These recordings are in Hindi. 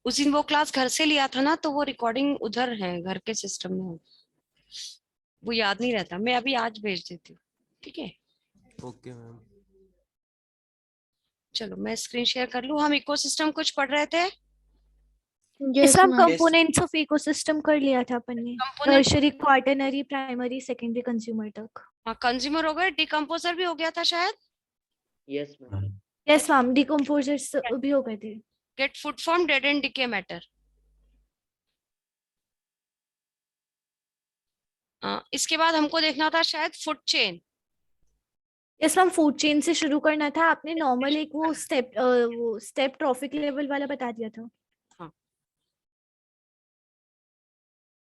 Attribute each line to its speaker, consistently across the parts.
Speaker 1: उस दिन वो क्लास घर से लिया था ना, तो वो रिकॉर्डिंग उधर है घर के सिस्टम में, वो याद नहीं रहता। मैं अभी आज भेज देती हूँ, ठीक है?
Speaker 2: Okay ma'am.
Speaker 1: चलो मैं स्क्रीन शेयर कर लूँ। हम इकोसिस्टम कुछ पढ़ रहे थे।
Speaker 3: Yes ma'am,
Speaker 2: Yes.
Speaker 3: Components of ecosystem कर लिया था अपन ने,
Speaker 1: component,
Speaker 3: tertiary, quaternary, primary, secondary, consumer तक।
Speaker 1: हाँ कंज्यूमर हो गए, डिकम्पोजर भी हो गया था शायद।
Speaker 4: Yes ma'am.
Speaker 3: Yes ma'am, decomposers भी हो गए थे।
Speaker 1: Get food from dead and decay matter. इसके बाद हमको देखना था शायद food chain.
Speaker 3: Yes ma'am, food chain से शुरू करना था। आपने नॉर्मल एक वो स्टेप ट्रॉफिक लेवल वाला बता दिया था।
Speaker 1: हाँ,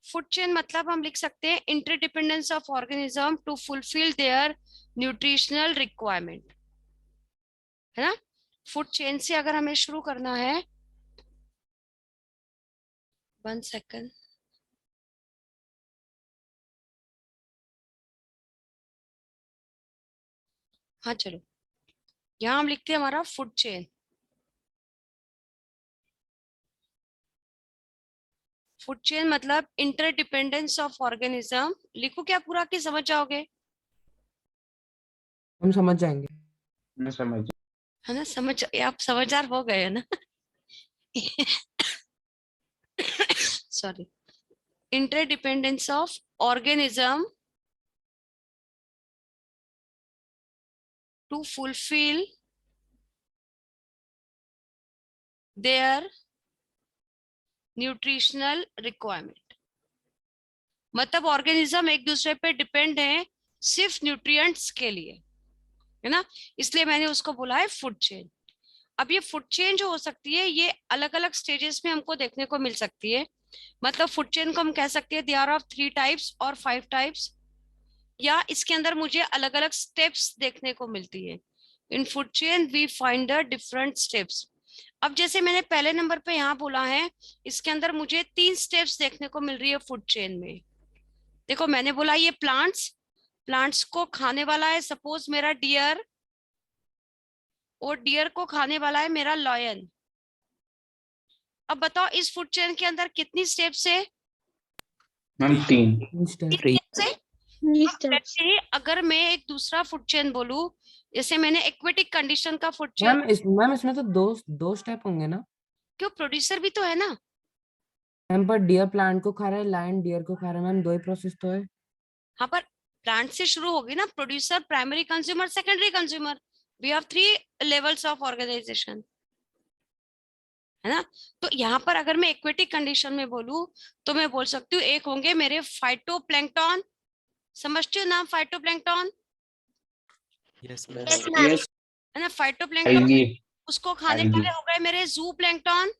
Speaker 1: फूड चेन मतलब हम लिख सकते हैं interdependence of organism to fulfil their nutritional requirement, है ना? फूड चेन से अगर हमें शुरू करना है, 1 सेकंड, हाँ चलो, यहाँ हम लिखते हैं हमारा फूड चेन। फूड चेन मतलब इंटरडिपेंडेंस ऑफ ऑर्गेनिज्म। लिखो क्या पूरा कि समझ जाओगे?
Speaker 5: हम समझ जाएंगे।
Speaker 4: मैं समझ।
Speaker 1: है ना? समझ, आप समझदार हो गए है ना? Sorry. interdependence of organism to fulfill their nutritional requirement. मतलब ऑर्गेनिज्म एक दूसरे पे डिपेंड है सिर्फ न्यूट्रिएंट्स के लिए, है ना? इसलिए मैंने उसको बोला है फूड चेन। अब ये फूड चेन जो हो सकती है, ये अलग अलग स्टेजेस में हमको देखने को मिल सकती है। मतलब फूड चेन को हम कह सकते हैं दे आर ऑफ 3 टाइप्स और 5 टाइप्स, या इसके अंदर मुझे अलग अलग स्टेप्स देखने को मिलती है। In food chain we find the different steps. अब जैसे मैंने पहले नंबर पे यहाँ बोला है, इसके अंदर मुझे 3 स्टेप्स देखने को मिल रही है फूड चेन में। देखो मैंने बोला ये प्लांट्स, प्लांट्स को खाने वाला है सपोज मेरा डियर, और डियर को खाने वाला है मेरा लॉयन। अब बताओ इस फूड चेन के अंदर कितनी स्टेप्स है?
Speaker 4: मैम 3।
Speaker 1: वैसे ही अगर मैं एक दूसरा फूड चेन बोलूं, जैसे मैंने एक्वेटिक कंडीशन का फूड चेन,
Speaker 5: मैम इसमें तो दो स्टेप होंगे ना?
Speaker 1: क्यों, प्रोड्यूसर भी तो है ना।
Speaker 5: मैम पर डियर प्लांट को खा रहा है, लायन डियर को खा रहा है, मैम दो ही प्रोसेस तो है।
Speaker 1: हाँ पर प्लांट से शुरू होगी ना, producer, primary consumer, secondary consumer. We have 3 levels of organisation, है ना? तो यहाँ पर अगर मैं एक्वेटिक कंडीशन में बोलूं, तो मैं बोल सकती हूँ एक होंगे मेरे फाइटोप्लैंक्टन। समझते हो नाम phytoplankton?
Speaker 2: Yes
Speaker 4: yes
Speaker 2: ma'am.
Speaker 4: Ma'am.
Speaker 1: है ना? Phytoplankton,
Speaker 4: algae.
Speaker 1: उसको खाने
Speaker 4: एल्गी।
Speaker 1: वाले हो गए मेरे जू प्लैंक्टन।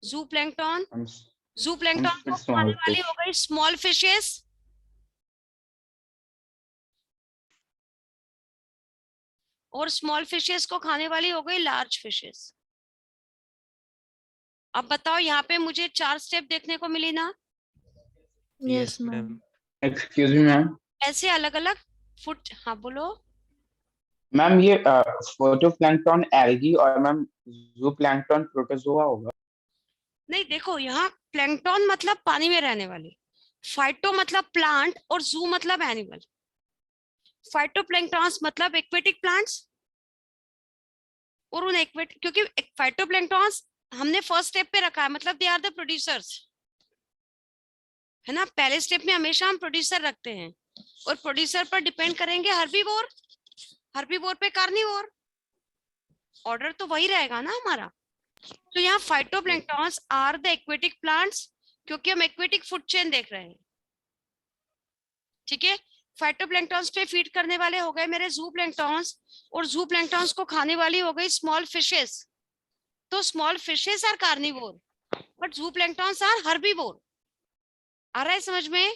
Speaker 1: जू प्लैंक्टन,
Speaker 4: हम
Speaker 1: जू प्लैंक्टन को खाने
Speaker 4: स्मॉल
Speaker 1: वाली
Speaker 4: फिश।
Speaker 1: हो गई स्मॉल फिशेस, और स्मॉल फिशेस को खाने वाली हो गई लार्ज फिशेस। अब बताओ यहाँ पे मुझे 4 स्टेप देखने को मिली ना?
Speaker 3: Yes ma'am.
Speaker 4: Excuse me ma'am.
Speaker 1: ऐसे अलग अलग फूड, हाँ बोलो।
Speaker 4: मैम ये फोटोप्लैंक्टन एल्गी और मैम जूप्लैंक्टन प्रोटोजोआ होगा।
Speaker 1: नहीं देखो, यहाँ प्लैंक्टन मतलब पानी में रहने वाले, फाइटो मतलब प्लांट, और जू मतलब एनिमल। फाइटोप्लैंक्टन्स मतलब एक्वेटिक प्लांट्स, और उन एक्वेटिक, क्योंकि फाइटोप्लैंक्टन्स हमने फर्स्ट स्टेप पे रखा है, मतलब दे आर द प्रोड्यूसर्स, है ना? पहले स्टेप में हमेशा हम प्रोड्यूसर रखते हैं, और प्रोड्यूसर पर डिपेंड करेंगे हर्बीवोर, हर्बीवोर पे कार्निवोर, ऑर्डर तो वही रहेगा ना हमारा। तो यहाँ phytoplanktons are the aquatic plants, क्योंकि हम एक्वेटिक फूड चेन देख रहे हैं, ठीक है? फाइटोप्लैंक्टन्स पे फीड करने वाले हो गए मेरे जू प्लैंक्टन्स, और जू प्लैंक्टन्स को खाने वाली हो गई स्मॉल फिशेस। तो small fishes are carnivore, but zooplanktons are herbivore. आ रहा है समझ में?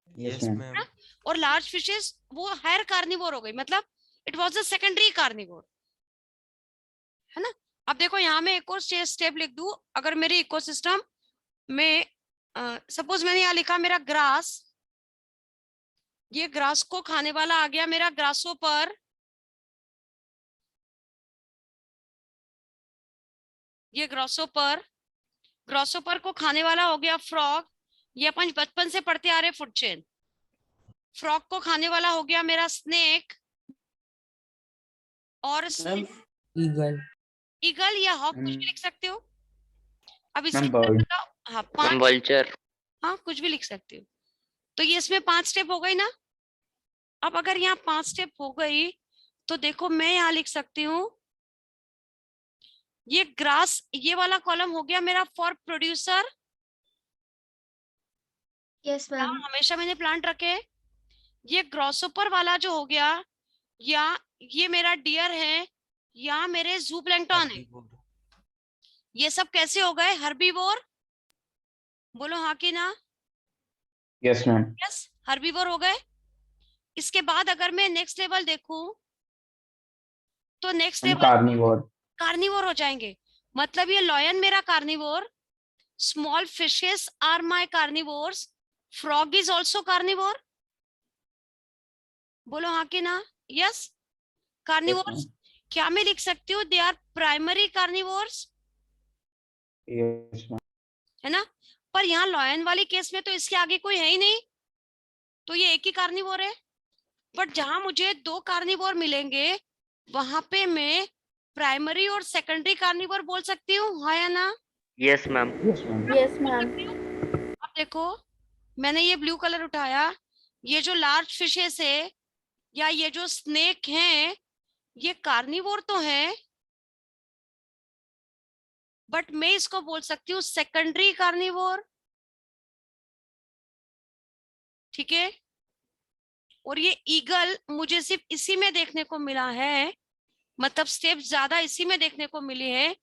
Speaker 2: Yes
Speaker 4: ma'am.
Speaker 2: मैम।
Speaker 1: और लार्ज फिशेस वो हायर कार्निवोर हो गई, मतलब it was the secondary carnivore, है ना? अब देखो यहाँ मैं एक और स्टेप लिख दूं, अगर मेरे इकोसिस्टम में सपोज मैंने यहाँ लिखा मेरा ग्रास, ये ग्रास को खाने वाला आ गया मेरा ग्रासोपर, ये ग्रॉसोपर को खाने वाला हो गया फ्रॉग, ये अपन बचपन से पढ़ते आ रहे फूड चेन। फ्रॉग को खाने वाला हो गया मेरा स्नेक, और
Speaker 5: मैम ईगल।
Speaker 1: ईगल या हॉक कुछ भी लिख सकते हो। अब इसके
Speaker 4: मैम
Speaker 1: अंदर
Speaker 4: बर्ड।
Speaker 1: बताओ, हाँ 5,
Speaker 6: वल्चर।
Speaker 1: हाँ कुछ भी लिख सकते हो। तो ये इसमें 5 स्टेप हो गई ना। अब अगर यहाँ 5 स्टेप हो गई तो देखो मैं यहाँ लिख सकती हूँ, ये ग्रास, ये वाला कॉलम हो गया मेरा फॉर प्रोड्यूसर,
Speaker 3: यस मैम।
Speaker 1: हमेशा मैंने प्लांट रखे हैं। ये ग्रॉसोपर वाला जो हो गया, या ये मेरा डियर है, या मेरे जू प्लैंक्टन है। ये सब कैसे हो गए? हर्बीवोर। बोलो हाँ कि ना?
Speaker 4: Yes ma'am.
Speaker 1: यस, हर्बीवोर हो गए। इसके बाद अगर मैं नेक्स्ट लेवल देखूं तो नेक्स्ट लेवल
Speaker 4: कार्निवोर।
Speaker 1: कार्निवोर हो जाएंगे। मतलब ये लॉयन मेरा carnivore, small fishes are my carnivores, frog is also carnivore. बोलो हाँ कि ना? Yes, carnivores. क्या मैं लिख सकती हूँ they are primary carnivores?
Speaker 4: Yes ma'am.
Speaker 1: है ना। पर यहाँ लॉयन वाली केस में तो इसके आगे कोई है ही नहीं, तो ये एक ही कार्निवोर है। बट जहां मुझे 2 कार्निवोर मिलेंगे वहां पे मैं प्राइमरी और सेकेंडरी कार्निवोर बोल सकती हूँ, हाँ या ना?
Speaker 6: Yes ma'am.
Speaker 4: Yes ma'am.
Speaker 3: Yes ma'am.
Speaker 1: अब देखो मैंने ये ब्लू कलर उठाया, ये जो लार्ज फिशेस है या ये जो स्नेक हैं ये कार्निवोर तो है, बट मैं इसको बोल सकती हूँ सेकेंडरी कार्निवोर। ठीक है। और ये ईगल मुझे सिर्फ इसी में देखने को मिला है, मतलब स्टेप ज्यादा इसी में देखने को मिली है।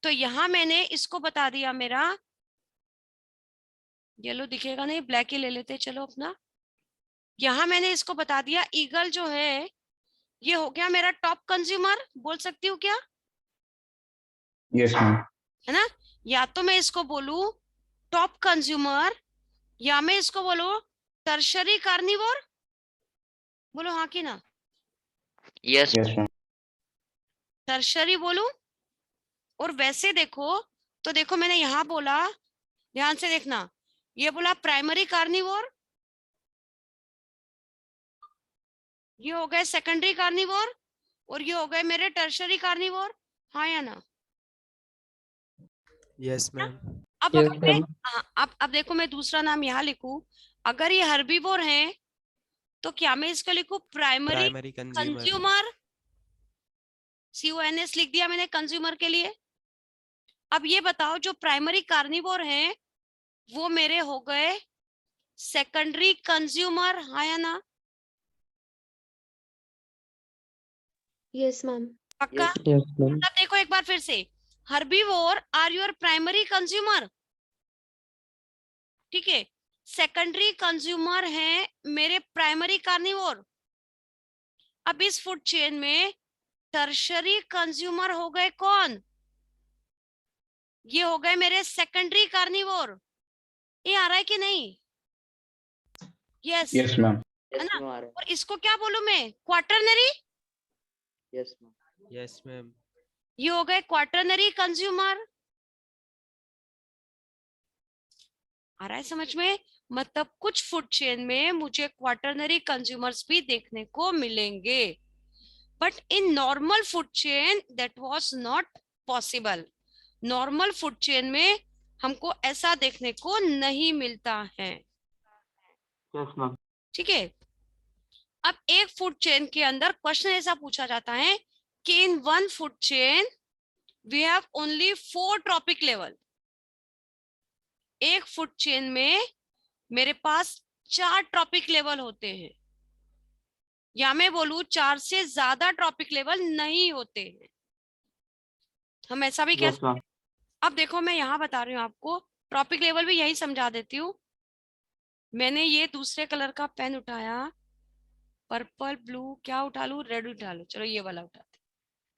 Speaker 1: तो यहां मैंने इसको बता दिया, मेरा येलो दिखेगा नहीं, ब्लैक ही ले लेते चलो अपना। यहां मैंने इसको बता दिया, ईगल जो है ये हो गया मेरा टॉप कंज्यूमर, बोल सकती हूँ क्या?
Speaker 4: Yes ma'am.
Speaker 1: है ना। या तो मैं इसको बोलूं टॉप कंज्यूमर, या मैं इसको बोलूं टर्शरी कार्निवोर। बोलो हाँ कि ना?
Speaker 6: यस।
Speaker 4: Yes ma'am.
Speaker 1: टर्शरी बोलूं। और वैसे देखो तो देखो मैंने यहाँ बोला, ध्यान से देखना, ये बोला प्राइमरी कार्निवोर, ये हो गए सेकेंडरी कार्निवोर, और ये हो गए मेरे टर्शरी कार्निवोर, हाँ या ना?
Speaker 2: Yes ma'am.
Speaker 1: अब
Speaker 5: Yes,
Speaker 1: अगर मैं
Speaker 5: ma'am.
Speaker 1: हाँ, अब देखो मैं दूसरा नाम यहाँ लिखूं, अगर ये हर्बीवोर है तो क्या मैं इसको लिखूं primary
Speaker 2: primary consumer.
Speaker 1: Consumer, CONS लिख दिया मैंने कंज्यूमर के लिए। अब ये बताओ जो प्राइमरी कार्निवोर हैं वो मेरे हो गए सेकेंडरी कंज्यूमर, हाँ या ना?
Speaker 3: Yes ma'am.
Speaker 1: पक्का?
Speaker 5: Yes, ma'am.
Speaker 1: मतलब देखो एक बार फिर से, herbivore are your primary consumer, ठीक है। सेकेंडरी कंज्यूमर है मेरे प्राइमरी कार्निवोर। अब इस फूड चेन में टर्शरी कंज्यूमर हो गए कौन? ये हो गए मेरे सेकेंडरी कार्निवोर। ये आ रहा है कि नहीं? Yes,
Speaker 4: yes ma'am.
Speaker 1: है ना। और इसको क्या बोलूं मैं? क्वार्टरनरी।
Speaker 6: Yes
Speaker 2: yes ma'am.
Speaker 1: ये हो गए क्वार्टरनरी कंज्यूमर। आ रहा है समझ में? मतलब कुछ फूड चेन में मुझे क्वार्टरनरी कंज्यूमर्स भी देखने को मिलेंगे, but in normal food chain that was not possible. Normal food chain में हमको ऐसा देखने को नहीं मिलता है।
Speaker 4: Yes ma'am.
Speaker 1: ठीक है। अब एक फूड चेन के अंदर क्वेश्चन ऐसा पूछा जाता है कि in one food chain we have only 4 trophic level. एक फूड चेन में मेरे पास 4 ट्रॉपिक लेवल होते हैं, या मैं बोलूं 4 से ज्यादा ट्रॉपिक लेवल नहीं होते हैं, हम ऐसा भी कह सकते हैं। अब देखो मैं यहाँ बता रही हूँ आपको, ट्रॉपिक लेवल भी यही समझा देती हूँ। मैंने ये दूसरे कलर का पेन उठाया, पर्पल ब्लू, क्या उठा लूं? रेड उठा लूं? चलो ये वाला उठाते।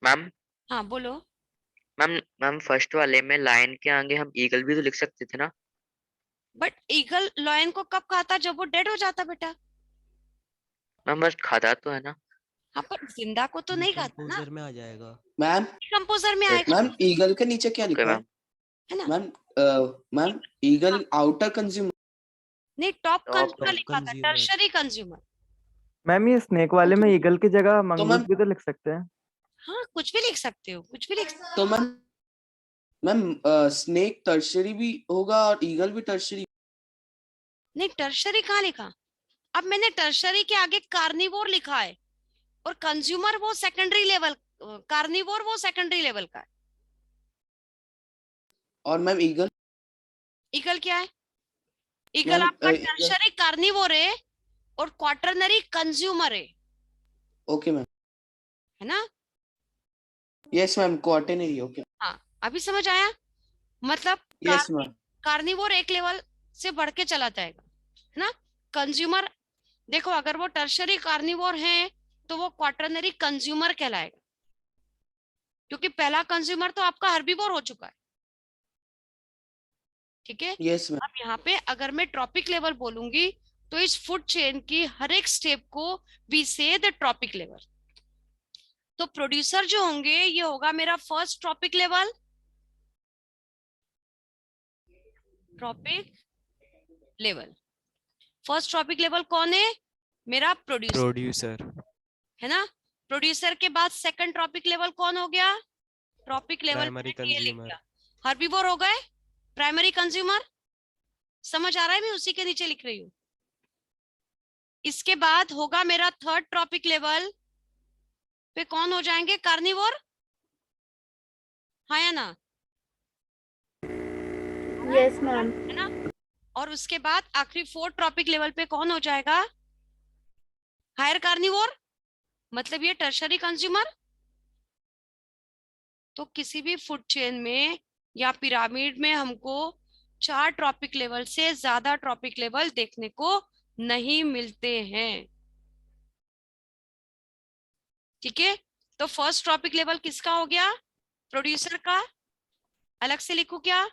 Speaker 6: मैम।
Speaker 1: हाँ बोलो।
Speaker 6: मैम फर्स्ट वाले में लाइन के आगे हम ईगल भी तो लिख सकते थे ना?
Speaker 1: बट ईगल लॉयन को कब खाता? जब वो डेड हो जाता बेटा।
Speaker 6: मैम बस खाता तो है ना।
Speaker 1: हाँ पर जिंदा को तो नहीं खाता ना,
Speaker 2: डिकम्पोजर में आ जाएगा।
Speaker 7: मैम
Speaker 1: कंपोजर में आएगा,
Speaker 7: मैम ईगल के नीचे क्या
Speaker 6: ओके
Speaker 7: लिखा है
Speaker 6: मैम।
Speaker 1: है ना?
Speaker 7: मैम ईगल आउटर कंज्यूमर
Speaker 1: नहीं, टॉप
Speaker 6: Top
Speaker 1: कंज्यूमर लिखा था,
Speaker 2: consumer।
Speaker 1: Tertiary consumer.
Speaker 8: मैम ये स्नेक वाले में ईगल की जगह
Speaker 7: मैम
Speaker 8: मंगूस भी तो लिख सकते हैं।
Speaker 1: हाँ कुछ भी लिख सकते हो, कुछ भी लिख सकते
Speaker 7: तो मैम स्नेक टर्शरी भी होगा और ईगल भी टर्शरी।
Speaker 1: नहीं, टर्शरी कहाँ लिखा? अब मैंने टर्शरी के आगे कार्निवोर लिखा है और कंज्यूमर वो सेकेंडरी लेवल, कार्निवोर वो सेकेंडरी लेवल का है।
Speaker 7: और मैम ईगल
Speaker 1: ईगल क्या है? ईगल
Speaker 7: मैम
Speaker 1: आपका टर्शरी कार्निवोर है और क्वाटरनरी कंज्यूमर है
Speaker 7: ओके मैम,
Speaker 1: है ना?
Speaker 7: यस मैम क्वार्टरनरी ओके
Speaker 1: हाँ अभी समझ आया? मतलब
Speaker 7: यस मैम
Speaker 1: कार्निवोर एक लेवल से बढ़ के चला जाएगा, है ना? कंज्यूमर, देखो अगर वो टर्शरी कार्निवोर है तो वो क्वाटरनरी कंज्यूमर कहलाएगा, क्योंकि पहला कंज्यूमर तो आपका हर्बीवोर हो चुका है। ठीक है,
Speaker 7: यस मैम
Speaker 1: अब यहाँ पे अगर मैं ट्रॉपिक लेवल बोलूंगी तो इस फूड चेन की हर एक स्टेप को वी से द ट्रॉपिक लेवल। तो प्रोड्यूसर जो होंगे ये होगा मेरा first trophic level, trophic level. First trophic level कौन है? मेरा प्रोड्यूसर,
Speaker 2: प्रोड्यूसर।
Speaker 1: है ना? प्रोड्यूसर के बाद सेकंड ट्रॉपिक लेवल कौन हो गया? ट्रॉपिक लेवल
Speaker 2: प्राइमरी
Speaker 1: लिख
Speaker 2: कंज्यूमर।
Speaker 1: दिया, हर्बीवोर हो गए, प्राइमरी कंज्यूमर। समझ आ रहा है? मैं उसी के नीचे लिख रही हूँ। इसके बाद होगा मेरा थर्ड ट्रॉपिक लेवल पे कौन हो जाएंगे? कार्निवोर, हाँ या ना?
Speaker 3: Yes ma'am.
Speaker 1: है ना? और उसके बाद आखिरी फोर्थ ट्रॉपिक लेवल पे कौन हो जाएगा? हायर कार्निवोर, मतलब ये टर्शरी कंज्यूमर। तो किसी भी फूड चेन में या पिरामिड में हमको 4 ट्रॉपिक लेवल से ज्यादा ट्रॉपिक लेवल देखने को नहीं मिलते हैं। ठीक है, तो फर्स्ट ट्रॉपिक लेवल किसका हो गया? प्रोड्यूसर का। अलग से लिखूं क्या?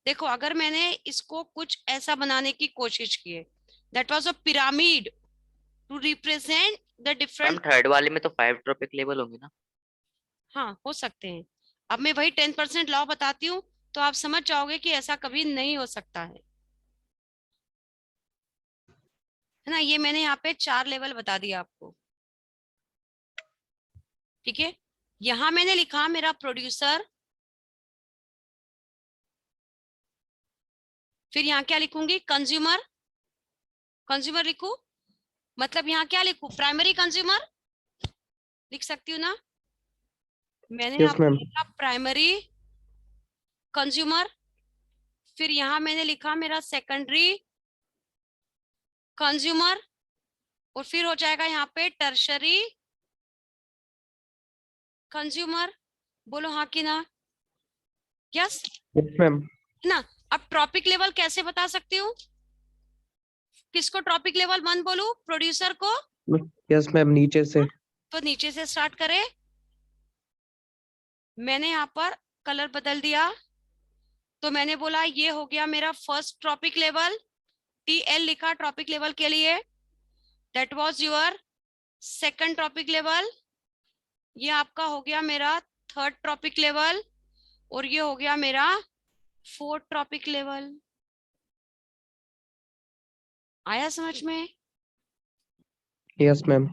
Speaker 1: देखो अगर मैंने इसको कुछ ऐसा बनाने की कोशिश की है, that was a pyramid to represent the
Speaker 6: ma'am
Speaker 1: different.
Speaker 6: Third वाले में तो 5 ट्रॉपिक लेवल होंगे ना?
Speaker 1: हाँ हो सकते हैं। अब मैं वही 10% लॉ बताती हूँ तो आप समझ जाओगे कि ऐसा कभी नहीं हो सकता है ना? ये मैंने यहाँ पे 4 लेवल बता दिया आपको। ठीक है, यहां मैंने लिखा मेरा प्रोड्यूसर, फिर यहाँ क्या लिखूंगी? कंज्यूमर। कंज्यूमर लिखू, मतलब यहाँ क्या लिखू? प्राइमरी कंज्यूमर लिख सकती हूँ ना? मैंने यहाँ
Speaker 8: यस मैम।
Speaker 1: लिखा प्राइमरी कंज्यूमर, फिर यहाँ मैंने लिखा मेरा सेकेंडरी कंज्यूमर, और फिर हो जाएगा यहाँ पे टर्शरी कंज्यूमर। बोलो हाँ कि ना? Yes
Speaker 8: yes ma'am.
Speaker 1: है ना? अब ट्रॉपिक लेवल कैसे बता सकती हूँ? किसको ट्रॉपिक लेवल 1 बोलूं? प्रोड्यूसर को।
Speaker 8: यस मैम, नीचे से।
Speaker 1: तो नीचे से स्टार्ट करें। मैंने यहाँ पर कलर बदल दिया, तो मैंने बोला ये हो गया मेरा फर्स्ट ट्रॉपिक लेवल, TL लिखा ट्रॉपिक लेवल के लिए। That was your second trophic level, ये आपका हो गया मेरा थर्ड ट्रॉपिक लेवल, और ये हो गया मेरा फोर्थ ट्रॉपिक लेवल। आया समझ में?
Speaker 8: Yes ma'am.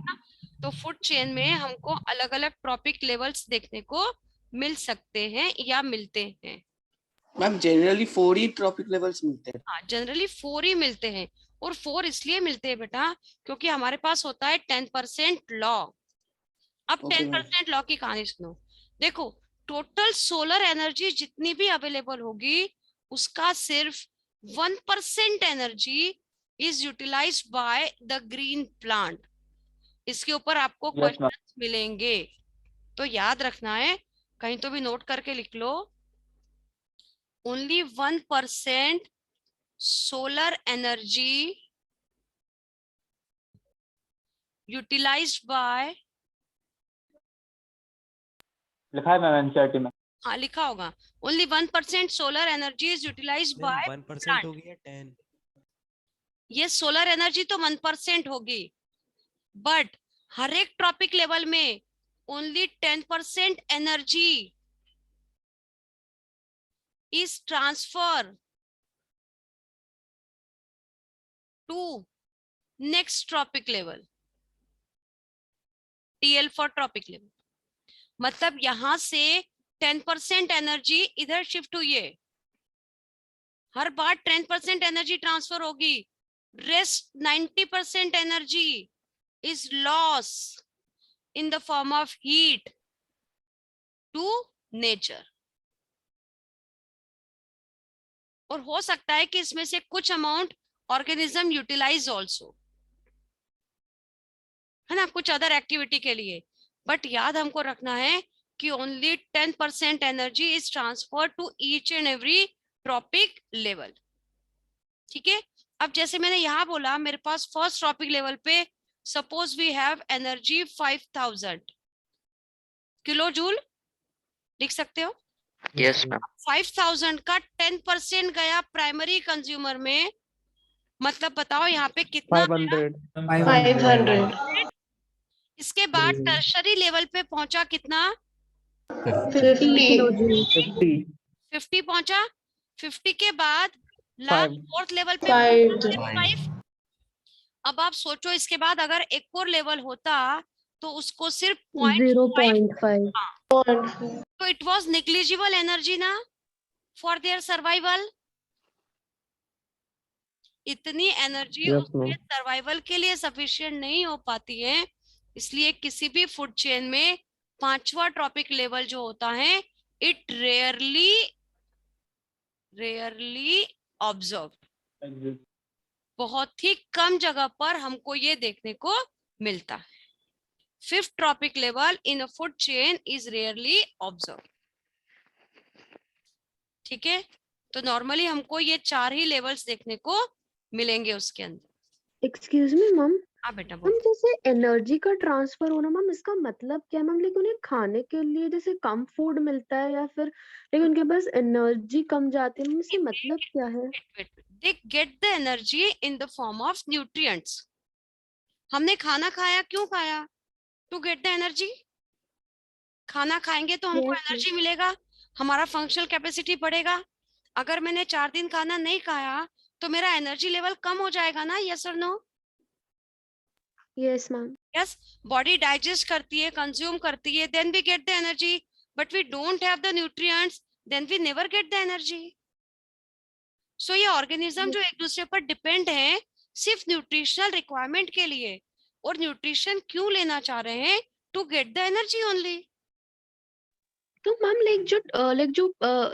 Speaker 1: तो फूड चेन में हमको अलग अलग ट्रॉपिक लेवल्स देखने को मिल सकते हैं या मिलते हैं।
Speaker 7: मैम जनरली 4 ही ट्रॉपिक लेवल्स मिलते हैं।
Speaker 1: हाँ जनरली 4 ही मिलते हैं, और 4 इसलिए मिलते हैं बेटा क्योंकि हमारे पास होता है 10% लॉ। अब
Speaker 7: Okay,
Speaker 1: 10% लॉ की कहानी सुनो। देखो टोटल सोलर एनर्जी जितनी भी अवेलेबल होगी उसका सिर्फ 1% energy is utilise by the green plant. इसके ऊपर आपको
Speaker 4: Yes, ma'am.
Speaker 1: क्वेश्चंस मिलेंगे, तो याद रखना है, कहीं तो भी नोट करके लिख लो। Only 1% solar energy utilised by,
Speaker 4: लिखा है मैम एनसीईआरटी में।
Speaker 1: हाँ लिखा होगा, only 1% solar energy is utilised by
Speaker 2: 1% हो गया 10।
Speaker 1: ये सोलर एनर्जी तो 1% होगी, बट हर एक ट्रॉपिक लेवल में only 10% energy is transfer to next trophic level, TL for trophic level. मतलब यहां से 10% एनर्जी इधर शिफ्ट हुई है, हर बार 10% एनर्जी ट्रांसफर होगी, rest 90% energy is loss in the form of heat to nature. और हो सकता है कि इसमें से कुछ अमाउंट ऑर्गेनिज्म यूटिलाइज ऑल्सो, है ना, कुछ अदर एक्टिविटी के लिए। बट याद हमको रखना है कि only 10% energy is transfer to each and every trophic level. ठीक है, अब जैसे मैंने यहाँ बोला मेरे पास फर्स्ट ट्रॉपिक लेवल पे suppose we have energy 5000 kilo joule, लिख सकते हो।
Speaker 6: Yes ma'am.
Speaker 1: 5000 का 10% गया प्राइमरी कंज्यूमर में, मतलब बताओ यहाँ पे कितना गया?
Speaker 8: 500
Speaker 3: 500
Speaker 1: इसके बाद टर्शरी लेवल पे पहुंचा कितना?
Speaker 3: 50 kilojoules
Speaker 8: 50
Speaker 1: 50 पहुंचा। 50 के बाद लास्ट
Speaker 8: 5
Speaker 1: फोर्थ लेवल पे 5। अब आप सोचो इसके बाद अगर एक और लेवल होता तो उसको सिर्फ 0.5,
Speaker 3: 0.5
Speaker 1: तो इट वाज नेग्लिजिबल एनर्जी ना फॉर देयर सर्वाइवल। इतनी एनर्जी
Speaker 8: यस
Speaker 1: उसके
Speaker 8: मैम
Speaker 1: सर्वाइवल के लिए सफिशिएंट नहीं हो पाती है, इसलिए किसी भी फूड चेन में पांचवा ट्रॉपिक लेवल जो होता है इट रेयरली ऑब्जर्व, बहुत ही कम जगह पर हमको ये देखने को मिलता है। Fifth trophic level in a food chain is rarely observe. ठीक है, तो नॉर्मली हमको ये 4 ही लेवल्स देखने को मिलेंगे उसके अंदर।
Speaker 3: एक्सक्यूज मी मैम,
Speaker 1: हाँ बेटा
Speaker 3: मैम
Speaker 1: बोल।
Speaker 3: जैसे एनर्जी का ट्रांसफर होना मैम, इसका मतलब क्या है मैम? लाइक उन्हें खाने के लिए जैसे कम फूड मिलता है या फिर लाइक उनके पास एनर्जी कम जाती है मैम, इससे मतलब क्या है?
Speaker 1: They get the energy in the form of nutrients. हमने खाना खाया, क्यों खाया? To get the energy. खाना खाएंगे तो हमको
Speaker 3: यस
Speaker 1: एनर्जी मिलेगा, हमारा फंक्शनल कैपेसिटी बढ़ेगा। अगर मैंने 4 दिन खाना नहीं खाया तो मेरा एनर्जी लेवल कम हो जाएगा ना, यस और no?
Speaker 3: Yes ma'am.
Speaker 1: Yes, body digest करती है, कंज्यूम करती है, then we get the energy, but we don't have the nutrients, then we never get the energy. So ये ऑर्गेनिज्म जो एक दूसरे पर डिपेंड है सिर्फ न्यूट्रिशनल रिक्वायरमेंट के लिए, और न्यूट्रिशन क्यों लेना चाह रहे हैं? To get the energy only.
Speaker 3: तो मैम लाइक जो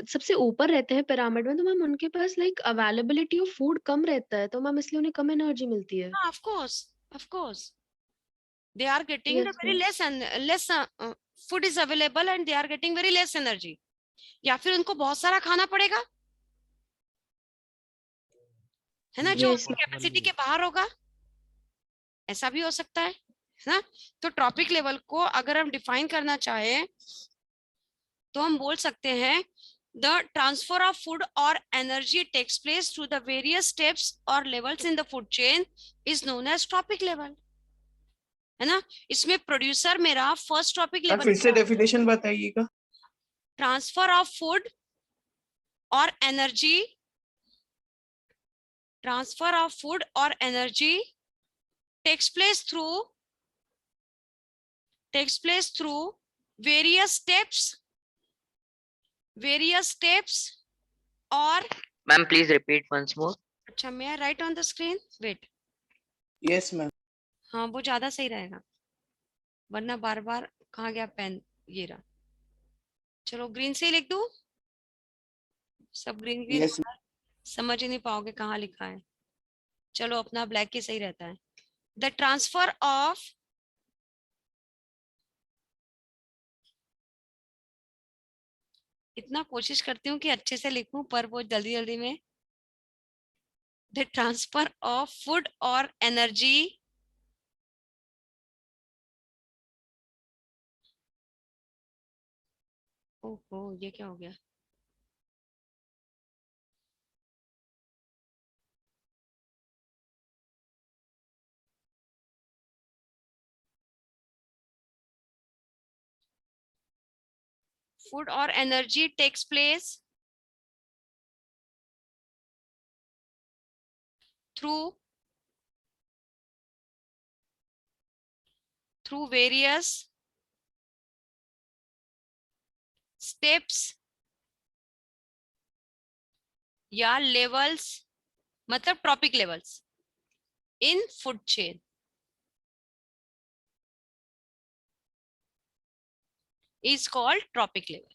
Speaker 3: सबसे ऊपर रहते हैं पिरामिड में, तो मैम उनके पास लाइक अवेलेबिलिटी ऑफ फूड कम रहता है, तो मैम इसलिए उन्हें कम एनर्जी मिलती है।
Speaker 1: Of course they are getting the
Speaker 3: yes
Speaker 1: very
Speaker 3: ma'am.
Speaker 1: less food is available and they are getting very less energy, या फिर उनको बहुत सारा खाना पड़ेगा, है ना, जो
Speaker 3: यस
Speaker 1: उनकी कैपेसिटी के बाहर होगा, ऐसा भी हो सकता है ना। तो ट्रॉपिक लेवल को अगर हम डिफाइन करना चाहें तो हम बोल सकते हैं द ट्रांसफर ऑफ फूड और energy takes place through the various steps और levels in the food chain is known as trophic level, है ना। इसमें प्रोड्यूसर मेरा फर्स्ट ट्रॉपिक लेवल,
Speaker 9: फिर से डेफिनेशन बताइएगा।
Speaker 1: ट्रांसफर ऑफ फूड और एनर्जी, ट्रांसफर ऑफ फूड और energy takes place through various steps और
Speaker 6: ma'am please repeat once more.
Speaker 1: अच्छा, मैं write on the screen, wait.
Speaker 7: Yes ma'am.
Speaker 1: हाँ वो ज्यादा सही रहेगा, वरना बार बार कहाँ गया पेन, ये रहा। चलो ग्रीन से ही लिख दूं, सब ग्रीन ग्रीन
Speaker 7: यस
Speaker 1: समझ ही नहीं पाओगे कहाँ लिखा है। चलो अपना ब्लैक ही सही रहता है। द ट्रांसफर ऑफ इतना कोशिश करती हूँ कि अच्छे से लिखूं, पर वो जल्दी जल्दी में। द ट्रांसफर ऑफ फूड और एनर्जी ओहो ये क्या हो गया। food or energy takes place through various steps या levels, मतलब trophic levels in food chain. Is called tropic level,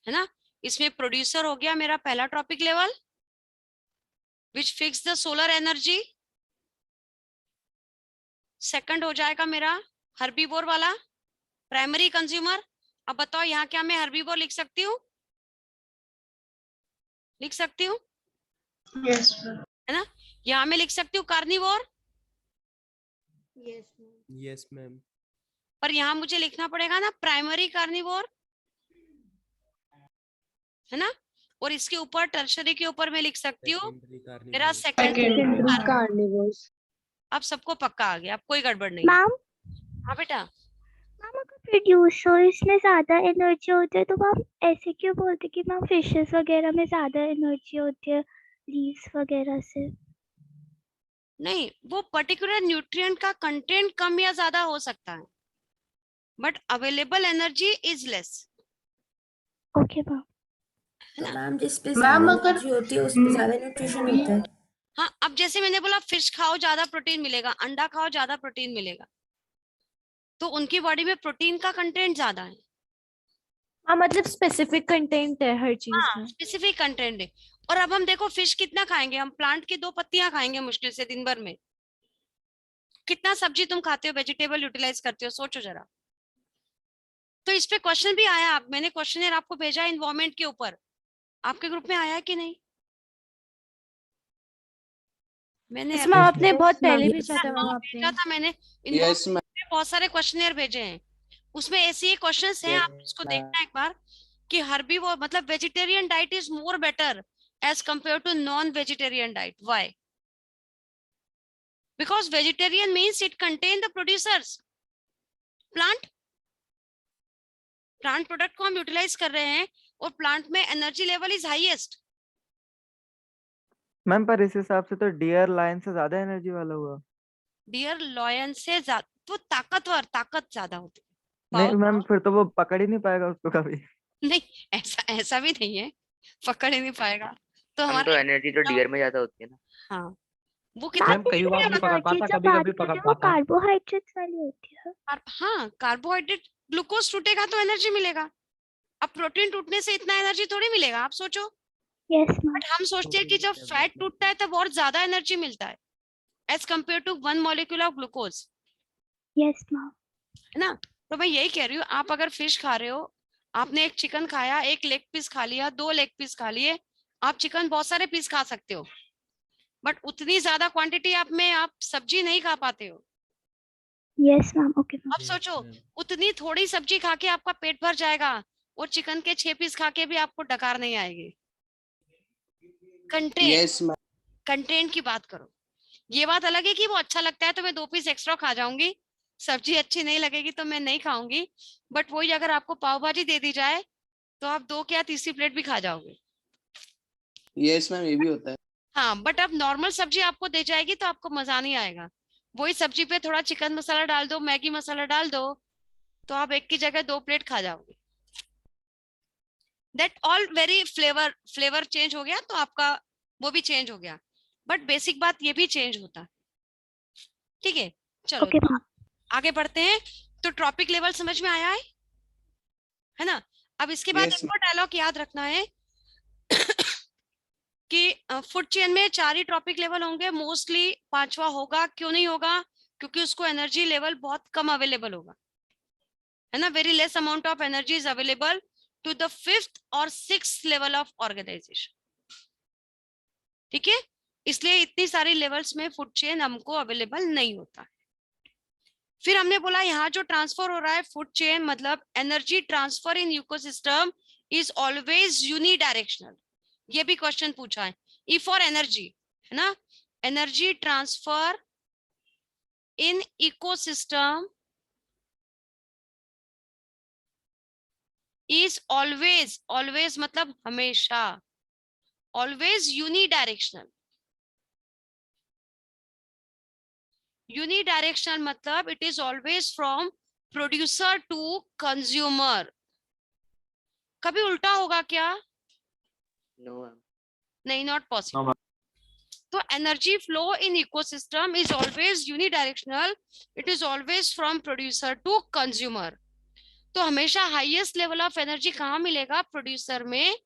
Speaker 1: है ना। इसमें प्रोड्यूसर हो गया मेरा पहला trophic level which fix the solar energy. Second हो जाएगा मेरा हर्बीवोर वाला प्राइमरी कंज्यूमर। अब बताओ यहाँ क्या मैं हर्बीवोर लिख सकती हूँ? लिख सकती हूँ,
Speaker 9: Yes,
Speaker 1: है ना। यहाँ मैं लिख सकती हूँ कार्निवोर,
Speaker 2: यस मैम।
Speaker 1: पर यहाँ मुझे लिखना पड़ेगा ना प्राइमरी कार्निवोर, है ना। और इसके ऊपर टर्शरी के ऊपर मैं लिख सकती हूँ मेरा सेकेंडरी
Speaker 9: Secondary.
Speaker 3: कार्निवोर्स।
Speaker 1: अब सबको पक्का आ गया, अब कोई गड़बड़ नहीं।
Speaker 10: मैम
Speaker 1: हाँ बेटा,
Speaker 10: मैम अगर प्रोड्यूसर्स में ज्यादा एनर्जी होती है तो मैम ऐसे क्यों बोलते कि मैम फिशेस वगैरह में ज्यादा एनर्जी होती है लीव्स वगैरह से?
Speaker 1: नहीं, वो पर्टिकुलर न्यूट्रिएंट का कंटेंट कम या ज्यादा हो सकता है, but available energy is less.
Speaker 10: Okay ma'am.
Speaker 5: Ma'am जिस पे
Speaker 9: मैम
Speaker 5: ज्यादा
Speaker 9: अगर
Speaker 5: एनर्जी होती है उस पे ज्यादा न्यूट्रिशन होता है।
Speaker 1: हाँ, अब जैसे मैंने बोला फिश खाओ ज्यादा प्रोटीन मिलेगा, अंडा खाओ ज्यादा प्रोटीन मिलेगा, तो उनकी बॉडी में प्रोटीन का कंटेंट ज्यादा है।
Speaker 10: हाँ मतलब स्पेसिफिक कंटेंट है हर चीज
Speaker 1: हाँ,
Speaker 10: में।
Speaker 1: स्पेसिफिक कंटेंट है। और अब हम देखो फिश कितना खाएंगे, हम प्लांट की 2 पत्तियां खाएंगे मुश्किल से दिन भर में। कितना सब्जी तुम खाते हो, वेजिटेबल यूटिलाइज करते हो, सोचो जरा। तो इस पे क्वेश्चन भी आया, आप मैंने क्वेश्चनर आपको भेजा इन्वायरमेंट के ऊपर, आपके ग्रुप में आया कि नहीं? मैंने
Speaker 10: इसमें आपने बहुत पहले भेजा था मैम आपने।
Speaker 1: भेजा था मैंने,
Speaker 7: यस मैम।
Speaker 1: बहुत सारे क्वेश्चनर भेजे हैं, उसमें ऐसे ही क्वेश्चंस हैं, आप इसको देखना एक बार कि हर्बीवोर मतलब vegetarian diet is more better as compare to non vegetarian diet. Why? Because vegetarian means it contain the producers, plant product को हम यूटिलाइज कर रहे हैं और प्लांट में energy level is highest.
Speaker 8: Ma'am पर इस हिसाब से तो डियर लायन से ज्यादा एनर्जी वाला हुआ।
Speaker 1: डियर लॉयन से तो ताकत ज्यादा होती है।
Speaker 8: नहीं
Speaker 1: Power-
Speaker 8: मैम फिर तो वो पकड़ ही नहीं पाएगा उसको कभी।
Speaker 1: नहीं, ऐसा भी नहीं है, पकड़ ही नहीं पाएगा। तो
Speaker 6: हम
Speaker 1: हमारा
Speaker 6: तो एनर्जी तो डियर में ज्यादा होती है ना।
Speaker 1: हाँ, वो कितना
Speaker 8: मैम कई बार नहीं पकड़ पाता, कभी कभी पकड़
Speaker 10: वो
Speaker 8: पाता है।
Speaker 10: कार्बोहाइड्रेट्स वाली होती है।
Speaker 1: हाँ, कार्बोहाइड्रेट ग्लूकोज टूटेगा तो एनर्जी मिलेगा। अब प्रोटीन टूटने से इतना एनर्जी थोड़ी मिलेगा, आप सोचो।
Speaker 10: Yes ma'am.
Speaker 1: बट हम सोचते हैं कि जब फैट टूटता है तब और ज्यादा एनर्जी मिलता है as compare to 1 molecule of glucose,
Speaker 10: yes ma'am.
Speaker 1: है ना। तो मैं यही कह रही हूँ, आप अगर फिश खा रहे हो, आपने एक चिकन खाया, 1 लेग पीस खा लिया, 2 लेग पीस खा लिए, आप चिकन बहुत सारे पीस खा सकते हो, बट उतनी ज्यादा क्वांटिटी आप सब्जी नहीं खा पाते हो।
Speaker 10: Yes ma'am. Okay ma'am.
Speaker 1: अब सोचो, उतनी थोड़ी सब्जी खा के आपका पेट भर जाएगा और चिकन के 6 पीस खा के भी आपको डकार नहीं आएगी। Content
Speaker 7: yes ma'am.
Speaker 1: कंटेंट की बात करो। ये बात अलग है कि वो अच्छा लगता है तो मैं 2 पीस एक्स्ट्रा खा जाऊंगी, सब्जी अच्छी नहीं लगेगी तो मैं नहीं खाऊंगी, बट वही अगर आपको पाव भाजी दे दी जाए तो आप 2 क्या तीसरी प्लेट भी खा जाओगे।
Speaker 7: यस मैम, ये भी होता है।
Speaker 1: हाँ, बट अब नॉर्मल सब्जी आपको दे जाएगी तो आपको मजा नहीं आएगा। वही सब्जी पे थोड़ा चिकन मसाला डाल दो, मैगी मसाला डाल दो, तो आप एक की जगह 2 प्लेट खा जाओगे। That all very flavour change हो गया तो आपका वो भी चेंज हो गया, बट बेसिक बात ये भी चेंज होता है। ठीक है, चलो
Speaker 10: ओके मैम।
Speaker 1: आगे बढ़ते हैं। तो ट्रॉपिक लेवल समझ में आया है ना। अब इसके बाद
Speaker 7: Yes,
Speaker 1: एक और डायलॉग याद रखना है कि फूड चेन में 4 ही ट्रॉपिक लेवल होंगे, मोस्टली 5वां होगा। क्यों नहीं होगा? क्योंकि उसको एनर्जी लेवल बहुत कम अवेलेबल होगा, है ना। Very less amount of energy is available to the 5th और 6th लेवल ऑफ ऑर्गेनाइजेशन। ठीक है, इसलिए इतनी सारी लेवल्स में फूड चेन हमको अवेलेबल नहीं होता है। फिर हमने बोला यहाँ जो ट्रांसफर हो रहा है फूड चेन, मतलब energy transfer in ecosystem is always unidirectional. ये भी क्वेश्चन पूछा है। ई फॉर एनर्जी, है ना। Energy transfer in ecosystem is always, always मतलब हमेशा, ऑलवेज यूनिडायरेक्शनल। यूनिडायरेक्शनल मतलब it is always from producer to consumer. कभी उल्टा होगा क्या?
Speaker 6: No ma'am.
Speaker 1: नहीं, नॉट
Speaker 4: No,
Speaker 1: पॉसिबल।
Speaker 4: ma'am.
Speaker 1: तो energy flow in ecosystem is always unidirectional, it is always from producer to consumer. तो हमेशा हाईएस्ट लेवल ऑफ एनर्जी कहाँ मिलेगा? प्रोड्यूसर में,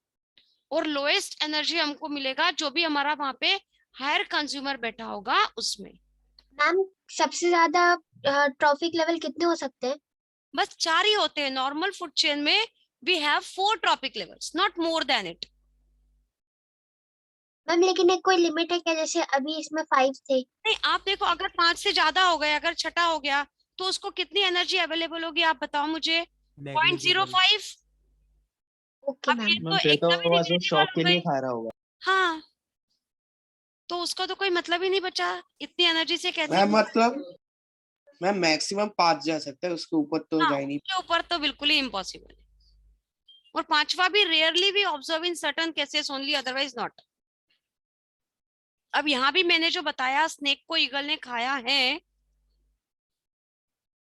Speaker 1: और लोएस्ट एनर्जी हमको मिलेगा जो भी हमारा वहां पे हायर कंज्यूमर बैठा होगा उसमें।
Speaker 9: मैम सबसे ज्यादा ट्रॉफिक लेवल कितने हो सकते हैं?
Speaker 1: बस 4 ही होते हैं। नॉर्मल फूड चेन में we have 4 trophic levels, not more than it.
Speaker 9: Ma'am लेकिन एक कोई लिमिट है क्या? जैसे अभी इसमें 5 थे।
Speaker 1: नहीं, आप देखो अगर 5 से ज्यादा हो गए, अगर छठा हो गया तो उसको कितनी एनर्जी अवेलेबल होगी आप बताओ मुझे?
Speaker 2: नेग्लिजिबल
Speaker 1: 0.05।
Speaker 9: ओके
Speaker 1: अब ये
Speaker 9: मैम।
Speaker 1: तो एकदम ही negligible हो गई।
Speaker 2: खा रहा होगा।
Speaker 1: हाँ, तो उसका तो कोई मतलब ही नहीं बचा, इतनी एनर्जी से कैसे?
Speaker 7: मैम मतलब मैम मैक्सिमम 5 जा सकता है, उसके ऊपर तो
Speaker 1: हाँ,
Speaker 7: जा ही नहीं।
Speaker 1: उसके ऊपर तो बिल्कुल ही इम्पॉसिबल है। और 5वां भी रेयरली भी observe in certain cases only, otherwise not. अब यहाँ भी मैंने जो बताया स्नेक को ईगल ने खाया है,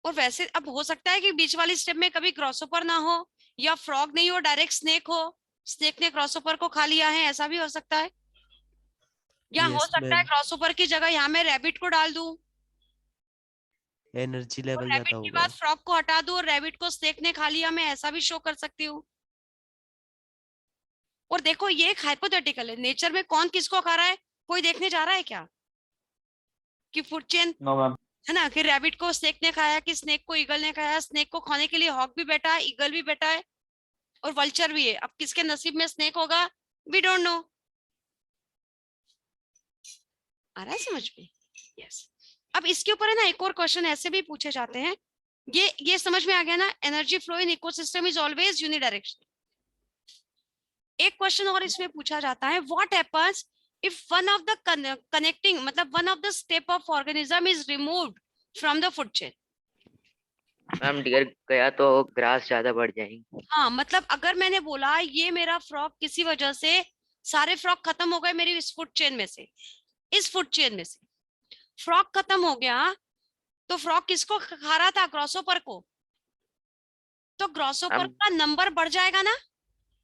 Speaker 1: और वैसे अब हो सकता है कि बीच वाली स्टेप में कभी क्रॉसओवर ना हो, या फ्रॉग नहीं हो, डायरेक्ट स्नेक हो, स्नेक ने क्रॉसओवर को खा लिया है, ऐसा भी हो सकता है। या हो
Speaker 2: Yes,
Speaker 1: सकता है
Speaker 2: ma'am.
Speaker 1: क्रॉसओवर की जगह यहाँ मैं रैबिट को डाल दूं,
Speaker 2: एनर्जी
Speaker 1: और
Speaker 2: लेवल
Speaker 1: रैबिट
Speaker 2: ज्यादा
Speaker 1: के
Speaker 2: होगा।
Speaker 1: बाद फ्रॉग को हटा दूं और रैबिट को स्नेक ने खा लिया, मैं ऐसा भी शो कर सकती हूँ। और देखो ये एक हाइपोथेटिकल है, नेचर में कौन किसको खा रहा है कोई देखने जा रहा है क्या? कि फूड चेन
Speaker 4: No, ma'am.
Speaker 1: है ना, कि रैबिट को स्नेक ने खाया, कि स्नेक को ईगल ने खाया, स्नेक को खाने के लिए हॉक भी बैठा है, ईगल भी बैठा है, और वल्चर भी है। अब किसके नसीब में स्नेक होगा, वी डोंट नो। आ रहा है समझ में? यस। अब इसके ऊपर है ना एक और क्वेश्चन ऐसे भी पूछे जाते हैं, ये समझ में आ गया ना? Energy flow in ecosystem is always unidirectional. एक क्वेश्चन और इसमें पूछा जाता है, what happens if one of the connecting मतलब one of the step of organism is removed from the food chain.
Speaker 6: Ma'am deer गया तो ग्रास ज्यादा बढ़ जाएंगे।
Speaker 1: हाँ, मतलब अगर मैंने बोला ये मेरा फ्रॉग किसी वजह से सारे फ्रॉग खत्म हो गए मेरी इस फूड चेन में से, इस फूड चेन में से फ्रॉग खत्म हो गया, तो फ्रॉग किसको खा रहा था? ग्रॉसओपर को। तो ग्रॉसओपर का नंबर बढ़ जाएगा ना?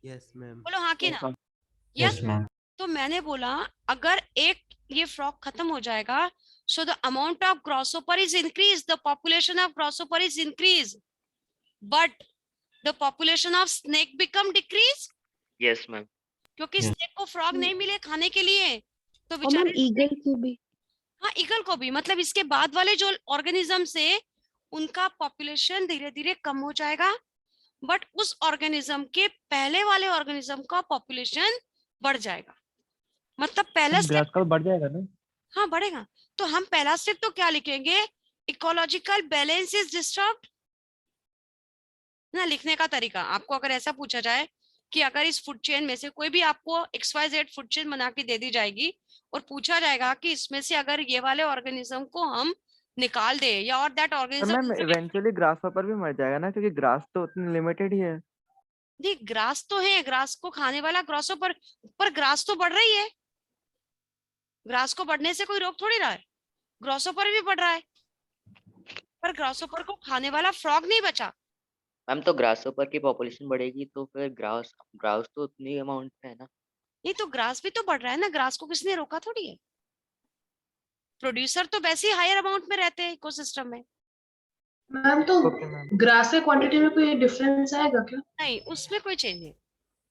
Speaker 2: Yes ma'am.
Speaker 1: बोलो हाँ कि
Speaker 4: Yes,
Speaker 1: ना?
Speaker 4: ma'am.
Speaker 1: Yes ma'am. तो मैंने बोला अगर एक ये फ्रॉग खत्म हो जाएगा, so the amount of grasshopper is increased, the population of grasshopper is increased, but the population of snake become decrease।
Speaker 6: Yes ma'am.
Speaker 1: क्योंकि स्नेक को फ्रॉग नहीं मिले खाने के लिए, तो
Speaker 3: और मैम
Speaker 1: बेचारे
Speaker 3: ईगल की भी।
Speaker 1: हाँ ईगल को भी, मतलब इसके बाद वाले जो ऑर्गेनिज्म से उनका पॉपुलेशन धीरे धीरे कम हो जाएगा, बट उस ऑर्गेनिज्म के पहले वाले ऑर्गेनिज्म का पॉपुलेशन बढ़ जाएगा। मतलब पहला
Speaker 4: ग्रास
Speaker 1: स्टेप
Speaker 4: का बढ़ जाएगा ना?
Speaker 1: हाँ बढ़ेगा। तो हम पहला स्टेप तो क्या लिखेंगे? इकोलॉजिकल बैलेंस इज डिस्टर्ब्ड ना। लिखने का तरीका आपको अगर ऐसा पूछा जाए कि अगर इस फूड चेन में से कोई भी आपको XYZ फूड चेन बना के दे दी जाएगी और पूछा जाएगा कि इसमें से अगर ये वाले ऑर्गेनिज्म को हम निकाल दे या और दैट
Speaker 8: तो
Speaker 1: organism
Speaker 8: ma'am eventually grass hopper भी मर जाएगा ना, क्योंकि ग्रास तो उतनी लिमिटेड ही है।
Speaker 1: नहीं, ग्रास तो है, ग्रास को खाने वाला ग्रासों पर ग्रास तो बढ़ रही है, ग्रास को बढ़ने से कोई रोक थोड़ी रहा है, ग्रासों पर भी बढ़ रहा है, पर ग्रासों पर को खाने वाला फ्रॉग नहीं बचा।
Speaker 6: मैम तो ग्रासहोपर की पॉपुलेशन बढ़ेगी तो फिर ग्रास ग्रास तो उतनी अमाउंट पे है ना।
Speaker 1: नहीं तो ग्रास भी तो बढ़ रहा है ना, ग्रास को किसने रोका थोड़ी है। प्रोड्यूसर तो वैसे ही हायर अमाउंट में रहते हैं इकोसिस्टम में।
Speaker 11: मैम तो
Speaker 8: ओके मैम।
Speaker 11: ग्रास के क्वांटिटी में कोई डिफरेंस आएगा क्या?
Speaker 1: नहीं, उसमें कोई चेंज नहीं,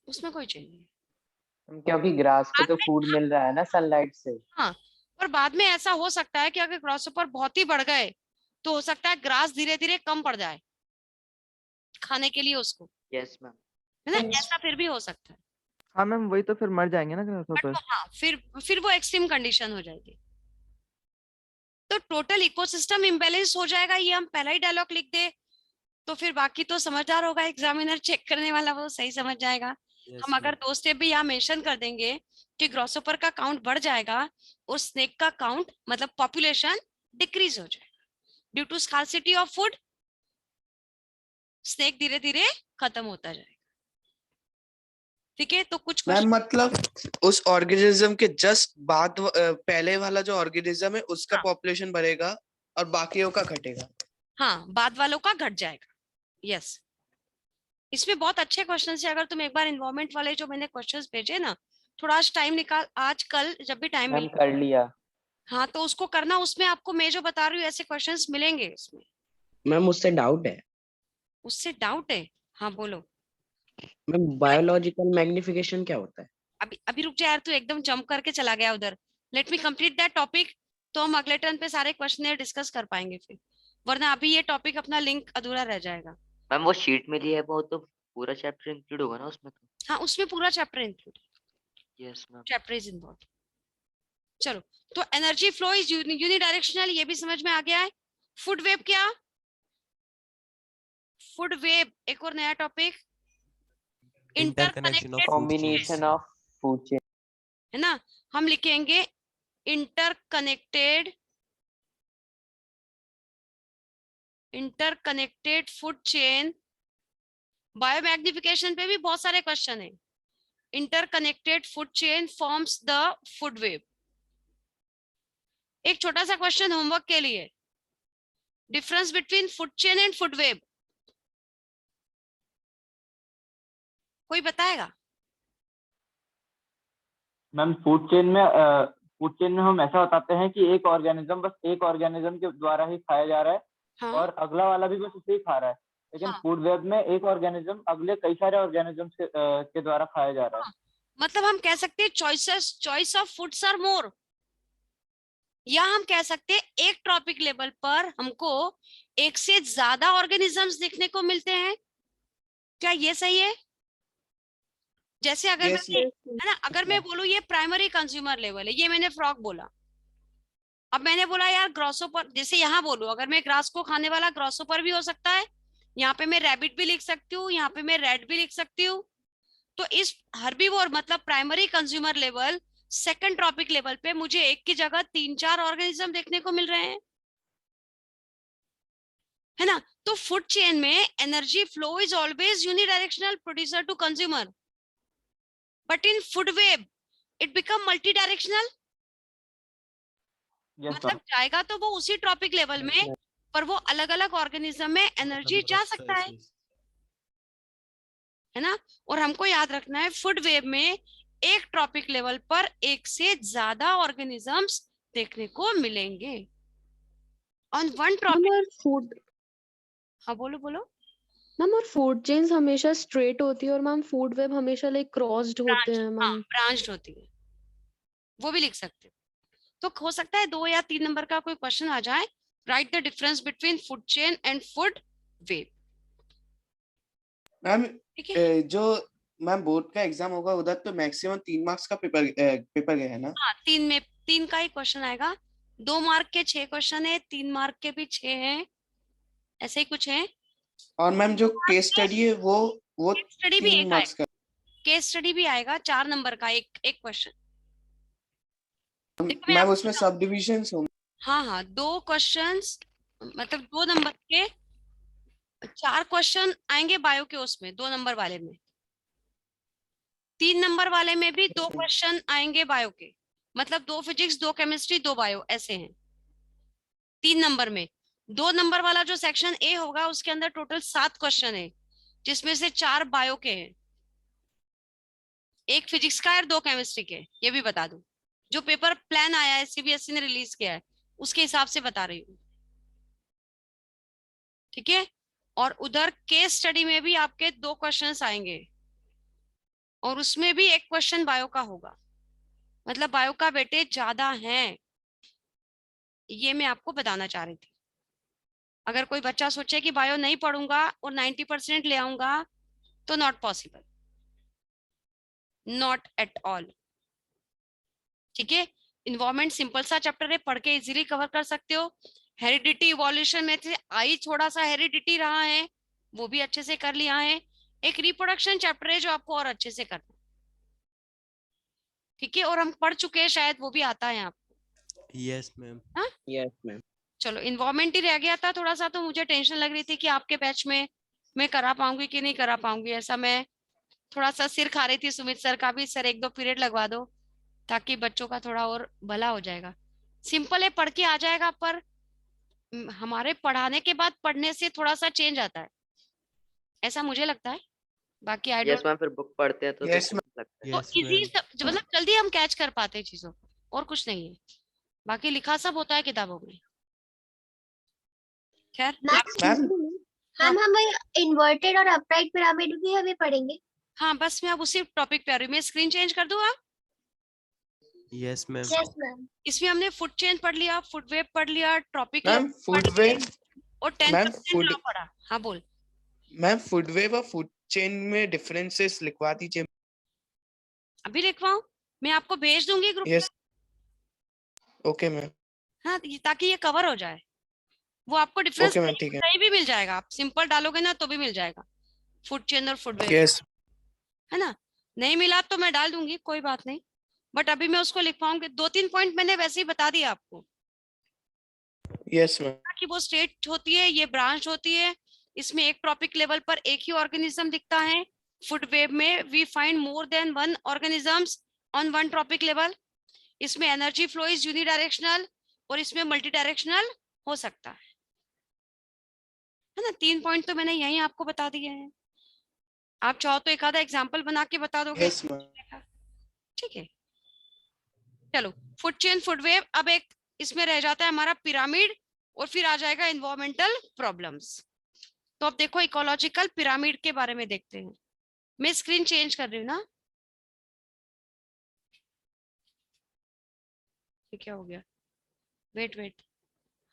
Speaker 1: उसमें कोई चेंज नहीं।
Speaker 12: क्योंकि ग्रास को तो फूड मिल रहा है ना सनलाइट से।
Speaker 1: हाँ, पर बाद में ऐसा हो सकता है कि अगर ग्रासहोपर बहुत ही बढ़ गए तो हो सकता है ग्रास धीरे धीरे कम पड़ जाए खाने के लिए उसको,
Speaker 6: यस मैम।
Speaker 1: है ना? ऐसा फिर भी हो सकता है।
Speaker 8: हाँ मैम, वही तो फिर मर जाएंगे ना ग्रास
Speaker 1: बट
Speaker 8: हॉपर।
Speaker 1: हाँ फिर वो एक्सट्रीम कंडीशन हो जाएगी, तो टोटल इकोसिस्टम इम्बैलेंस हो जाएगा। ये हम पहला ही डायलॉग लिख दे तो फिर बाकी तो समझदार होगा एग्जामिनर, चेक करने वाला वो सही समझ जाएगा। हम अगर 2 स्टेप भी यहाँ मेंशन कर देंगे कि ग्रॉसहोपर का काउंट बढ़ जाएगा और स्नेक का काउंट मतलब पॉपुलेशन डिक्रीज हो जाएगा due to scarcity of food, snake धीरे धीरे खत्म होता जाएगा। ठीक है, तो कुछ
Speaker 7: मैम
Speaker 1: क्वेश्चन
Speaker 7: मतलब उस ऑर्गेनिज्म के जस्ट बाद पहले वाला जो ऑर्गेनिज्म है उसका
Speaker 1: हाँ।
Speaker 7: पॉपुलेशन बढ़ेगा और बाकियों का घटेगा।
Speaker 1: हाँ, बाद वालों का घट जाएगा। यस, इसमें बहुत अच्छे क्वेश्चन है। अगर तुम एक बार इन्वायरमेंट वाले जो मैंने क्वेश्चंस भेजे ना, थोड़ा आज टाइम निकाल, आज कल जब भी टाइम
Speaker 12: मैम
Speaker 1: मिले,
Speaker 12: कर लिया।
Speaker 1: हाँ तो उसको करना। उसमें आपको मैं जो बता रही हूँ ऐसे क्वेश्चंस मिलेंगे उसमें।
Speaker 13: मैम उससे डाउट है।
Speaker 1: उससे डाउट है? हाँ बोलो।
Speaker 13: मैम बायोलॉजिकल मैग्निफिकेशन क्या होता है?
Speaker 1: अभी अभी रुक जा यार, तू एकदम जंप करके चला गया उधर। Let me complete that topic, तो हम अगले टर्न पे सारे क्वेश्चन डिस्कस कर पाएंगे फिर, वरना अभी ये टॉपिक अपना लिंक अधूरा रह जाएगा।
Speaker 6: मैम वो शीट में लिया है वो तो पूरा चैप्टर इंक्लूड होगा ना उसमें तो?
Speaker 1: हाँ, उसमें पूरा chapter include,
Speaker 6: yes ma'am.
Speaker 1: Chapter is involve. चलो, तो एनर्जी फ्लो इज यूनिडायरेक्शनल, ये भी समझ में आ गया है। फूड वेब क्या? फूड वेब एक और नया topic,
Speaker 2: Interconnection of
Speaker 1: interconnected,
Speaker 2: food
Speaker 12: combination of food chain.
Speaker 1: है ना। हम लिखेंगे इंटरकनेक्टेड फूड चेन। बायोमैग्निफिकेशन पे भी बहुत सारे क्वेश्चन है। Interconnected food chain forms the food web. एक छोटा सा क्वेश्चन होमवर्क के लिए, difference between food chain and food web, कोई बताएगा?
Speaker 4: मैम फूड चेन में हम ऐसा बताते हैं कि एक ऑर्गेनिज्म बस एक ऑर्गेनिज्म के द्वारा ही खाया जा रहा है,
Speaker 1: हाँ।
Speaker 4: और अगला वाला भी बस उसे ही खा रहा है। लेकिन
Speaker 1: हाँ।
Speaker 4: फूड वेब में एक ऑर्गेनिज्म अगले कई सारे ऑर्गेनिज्म के द्वारा खाया जा रहा है।
Speaker 1: हाँ। मतलब हम कह सकते हैं choice of foods are more, या हम कह सकते हैं एक ट्रॉपिक लेवल पर हमको एक से ज्यादा ऑर्गेनिजम्स देखने को मिलते हैं। क्या ये सही है? जैसे अगर
Speaker 7: Yes,
Speaker 1: मैं, है ना, अगर मैं बोलूं ये प्राइमरी कंज्यूमर लेवल है, ये मैंने फ्रॉग बोला। अब मैंने बोला यार ग्रॉसोपर, जैसे यहाँ बोलूं अगर मैं ग्रास को खाने वाला ग्रॉसोपर भी हो सकता है, यहाँ पे मैं रैबिट भी लिख सकती हूँ, यहाँ पे मैं रेड भी लिख सकती हूँ। तो इस हर्बीवोर मतलब primary consumer level, second tropic level पे मुझे एक की जगह 3-4 ऑर्गेनिज्म देखने को मिल रहे हैं, है ना। तो फूड चेन में energy flow is always unidirectional, producer to consumer, but in food web it become multi directional. मतलब जाएगा तो वो उसी ट्रॉपिक लेवल में, पर वो अलग अलग ऑर्गेनिज्म में एनर्जी जा सकता है ना। और हमको याद रखना है फूड वेब में एक ट्रॉपिक लेवल पर एक से ज्यादा ऑर्गेनिजम्स देखने को मिलेंगे ऑन वन ट्रॉपिक।
Speaker 3: फूड,
Speaker 1: हाँ बोलो बोलो।
Speaker 3: मैम और फूड चेन्स हमेशा स्ट्रेट होती है और मैम फूड वेब हमेशा लाइक क्रॉस्ड होते हैं
Speaker 1: हाँ,
Speaker 3: मैम।
Speaker 1: ब्रांच्ड होती है, वो भी लिख सकते हो। तो हो सकता है 2 या 3 नंबर का कोई क्वेश्चन आ जाए, right the difference between food chain and food web.
Speaker 7: Ma'am
Speaker 1: ठीक है।
Speaker 7: जो मैम बोर्ड का एग्जाम होगा उधर तो मैक्सिमम 3 मार्क्स का पेपर गया है ना?
Speaker 1: हाँ, 3 का ही क्वेश्चन आएगा। 2 मार्क के 6 क्वेश्चन है, 3 मार्क के भी 6 हैं, ऐसे ही कुछ है।
Speaker 7: और मैम जो केस स्टडी है वो
Speaker 1: केस स्टडी भी
Speaker 7: 3
Speaker 1: एक
Speaker 7: मार्क्स का।
Speaker 1: केस स्टडी भी आएगा 4 नंबर का, एक क्वेश्चन।
Speaker 7: मैम उसमें सब डिविजन्स होंगे?
Speaker 1: हाँ 2 क्वेश्चंस, मतलब 2 नंबर के 4 क्वेश्चन आएंगे बायो के, उसमें 2 नंबर वाले में। 3 नंबर वाले में भी 2 क्वेश्चन आएंगे बायो के, मतलब 2 फिजिक्स 2 केमिस्ट्री 2 बायो, ऐसे हैं 3 नंबर में। 2 नंबर वाला जो सेक्शन ए होगा उसके अंदर टोटल 7 क्वेश्चन है, जिसमें से 4 बायो के हैं, 1 फिजिक्स का और 2 केमिस्ट्री के। ये भी बता दूं, जो पेपर प्लान आया है सीबीएसई ने रिलीज किया है उसके हिसाब से बता रही हूँ, ठीक है। और उधर केस स्टडी में भी आपके 2 क्वेश्चंस आएंगे, और उसमें भी 1 क्वेश्चन बायो का होगा। मतलब बायो का वेटेज ज्यादा है, ये मैं आपको बताना चाह रही थी। अगर कोई बच्चा सोचे कि बायो नहीं पढ़ूंगा और 90% ले आऊंगा, तो not possible, not at all, ठीक है। इन्वायरमेंट सिंपल सा चैप्टर है, पढ़ के इजीली कवर कर सकते हो। हेरिडिटी इवोल्यूशन में से आई थोड़ा सा हेरिडिटी रहा है, वो भी अच्छे से कर लिया है। एक रिप्रोडक्शन चैप्टर है जो आपको और अच्छे से करना, ठीक है। और हम पढ़ चुके हैं शायद, वो भी आता है आपको।
Speaker 2: Yes ma'am.
Speaker 1: हाँ
Speaker 13: यस मैम।
Speaker 1: चलो, इन्वायरमेंट ही रह गया था थोड़ा सा, तो मुझे टेंशन लग रही थी कि आपके बैच में मैं करा पाऊंगी कि नहीं करा पाऊंगी, ऐसा मैं थोड़ा सा सिर खा रही थी सुमित सर का भी, सर 1-2 पीरियड लगवा दो ताकि बच्चों का थोड़ा और भला हो जाएगा। सिंपल है, पढ़ के आ जाएगा, पर हमारे पढ़ाने के बाद पढ़ने से थोड़ा सा चेंज आता है, ऐसा मुझे लगता है। बाकी आई
Speaker 6: यस
Speaker 1: डोंट,
Speaker 6: मैम, फिर बुक पढ़ते हैं तो
Speaker 7: Yes,
Speaker 6: फिर लगता है।
Speaker 1: तो
Speaker 2: Yes,
Speaker 1: इजी
Speaker 2: ma'am.
Speaker 1: मतलब जल्दी हम कैच कर पाते हैं चीजों को, और कुछ नहीं है। बाकी लिखा सब होता है किताबों में। खैर
Speaker 7: मैम
Speaker 9: मैम हम इन्वर्टेड और अपराइट पिरामिड भी हमें पढ़ेंगे।
Speaker 1: हाँ, बस मैं अब उसी टॉपिक पे आ रही हूँ। मैं स्क्रीन चेंज कर दूँ? आप
Speaker 2: Yes, ma'am.
Speaker 9: Yes ma'am.
Speaker 1: इसमें हमने फुट चेन पढ़ लिया, फुट वेव पढ़ लिया, ट्रॉपिक
Speaker 7: मैम फूड वेव
Speaker 1: और 10%
Speaker 7: मैम फूड
Speaker 1: लॉ पढ़ा। हाँ बोल।
Speaker 7: मैम फूड वेव और फूड चेन में डिफरेंसेस लिखवा दीजिए।
Speaker 1: अभी लिखवाऊं? मैं आपको भेज दूंगी ग्रुप
Speaker 7: यस ओके मैम।
Speaker 1: हाँ, ताकि ये कवर हो जाए। वो आपको डिफरेंस
Speaker 7: ओके मैम ठीक है।
Speaker 1: कहीं भी मिल जाएगा, आप सिंपल डालोगे ना तो भी मिल जाएगा, फुट चेन और फुट वेव,
Speaker 7: यस
Speaker 1: है ना। नहीं मिला तो मैं डाल दूंगी, कोई बात नहीं, बट अभी मैं उसको लिखवाऊंगी। 2-3 पॉइंट मैंने वैसे ही बता दिया आपको
Speaker 7: यस मैम।
Speaker 1: कि वो स्टेट होती है, ये ब्रांच होती है। इसमें एक ट्रॉपिक लेवल पर एक ही ऑर्गेनिज्म दिखता है। फुट वेव में we find more than one organisms on one trophic level. इसमें एनर्जी फ्लो इज यूनिडायरेक्शनल और इसमें मल्टी डायरेक्शनल हो सकता है ना। 3 पॉइंट तो मैंने यही आपको बता दिए हैं। आप चाहो तो एक आधा एग्जांपल बना के बता दोगे।
Speaker 7: Yes ma'am.
Speaker 1: ठीक है, चलो फुट चेन फुट वेव। अब एक इसमें रह जाता है हमारा पिरामिड, और फिर आ जाएगा एनवायरमेंटल प्रॉब्लम्स। तो अब देखो इकोलॉजिकल पिरामिड के बारे में देखते हैं। मैं स्क्रीन चेंज कर रही हूँ ना, ये क्या हो गया? वेट वेट,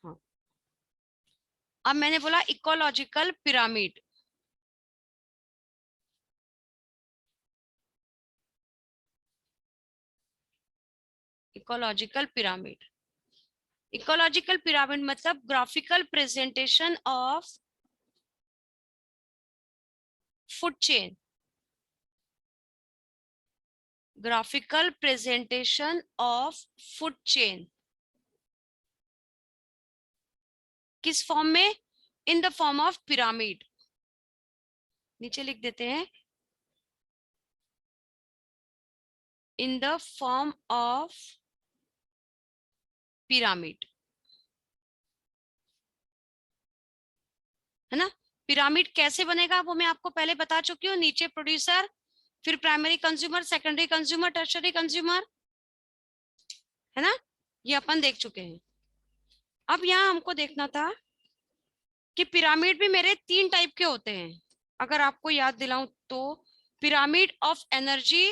Speaker 1: हाँ अब मैंने बोला ecological pyramid. Ecological pyramid, ecological pyramid मतलब graphical presentation of food chain, graphical presentation of food chain. किस फॉर्म में? In the form of pyramid. नीचे लिख देते हैं, in the form of pyramid, है ना। पिरामिड कैसे बनेगा वो मैं आपको पहले बता चुकी हूँ। नीचे प्रोड्यूसर, फिर primary consumer, secondary consumer, tertiary consumer, है ना, ये अपन देख चुके हैं। अब यहाँ हमको देखना था कि पिरामिड भी मेरे 3 टाइप के होते हैं, अगर आपको याद दिलाऊं तो। Pyramid of energy,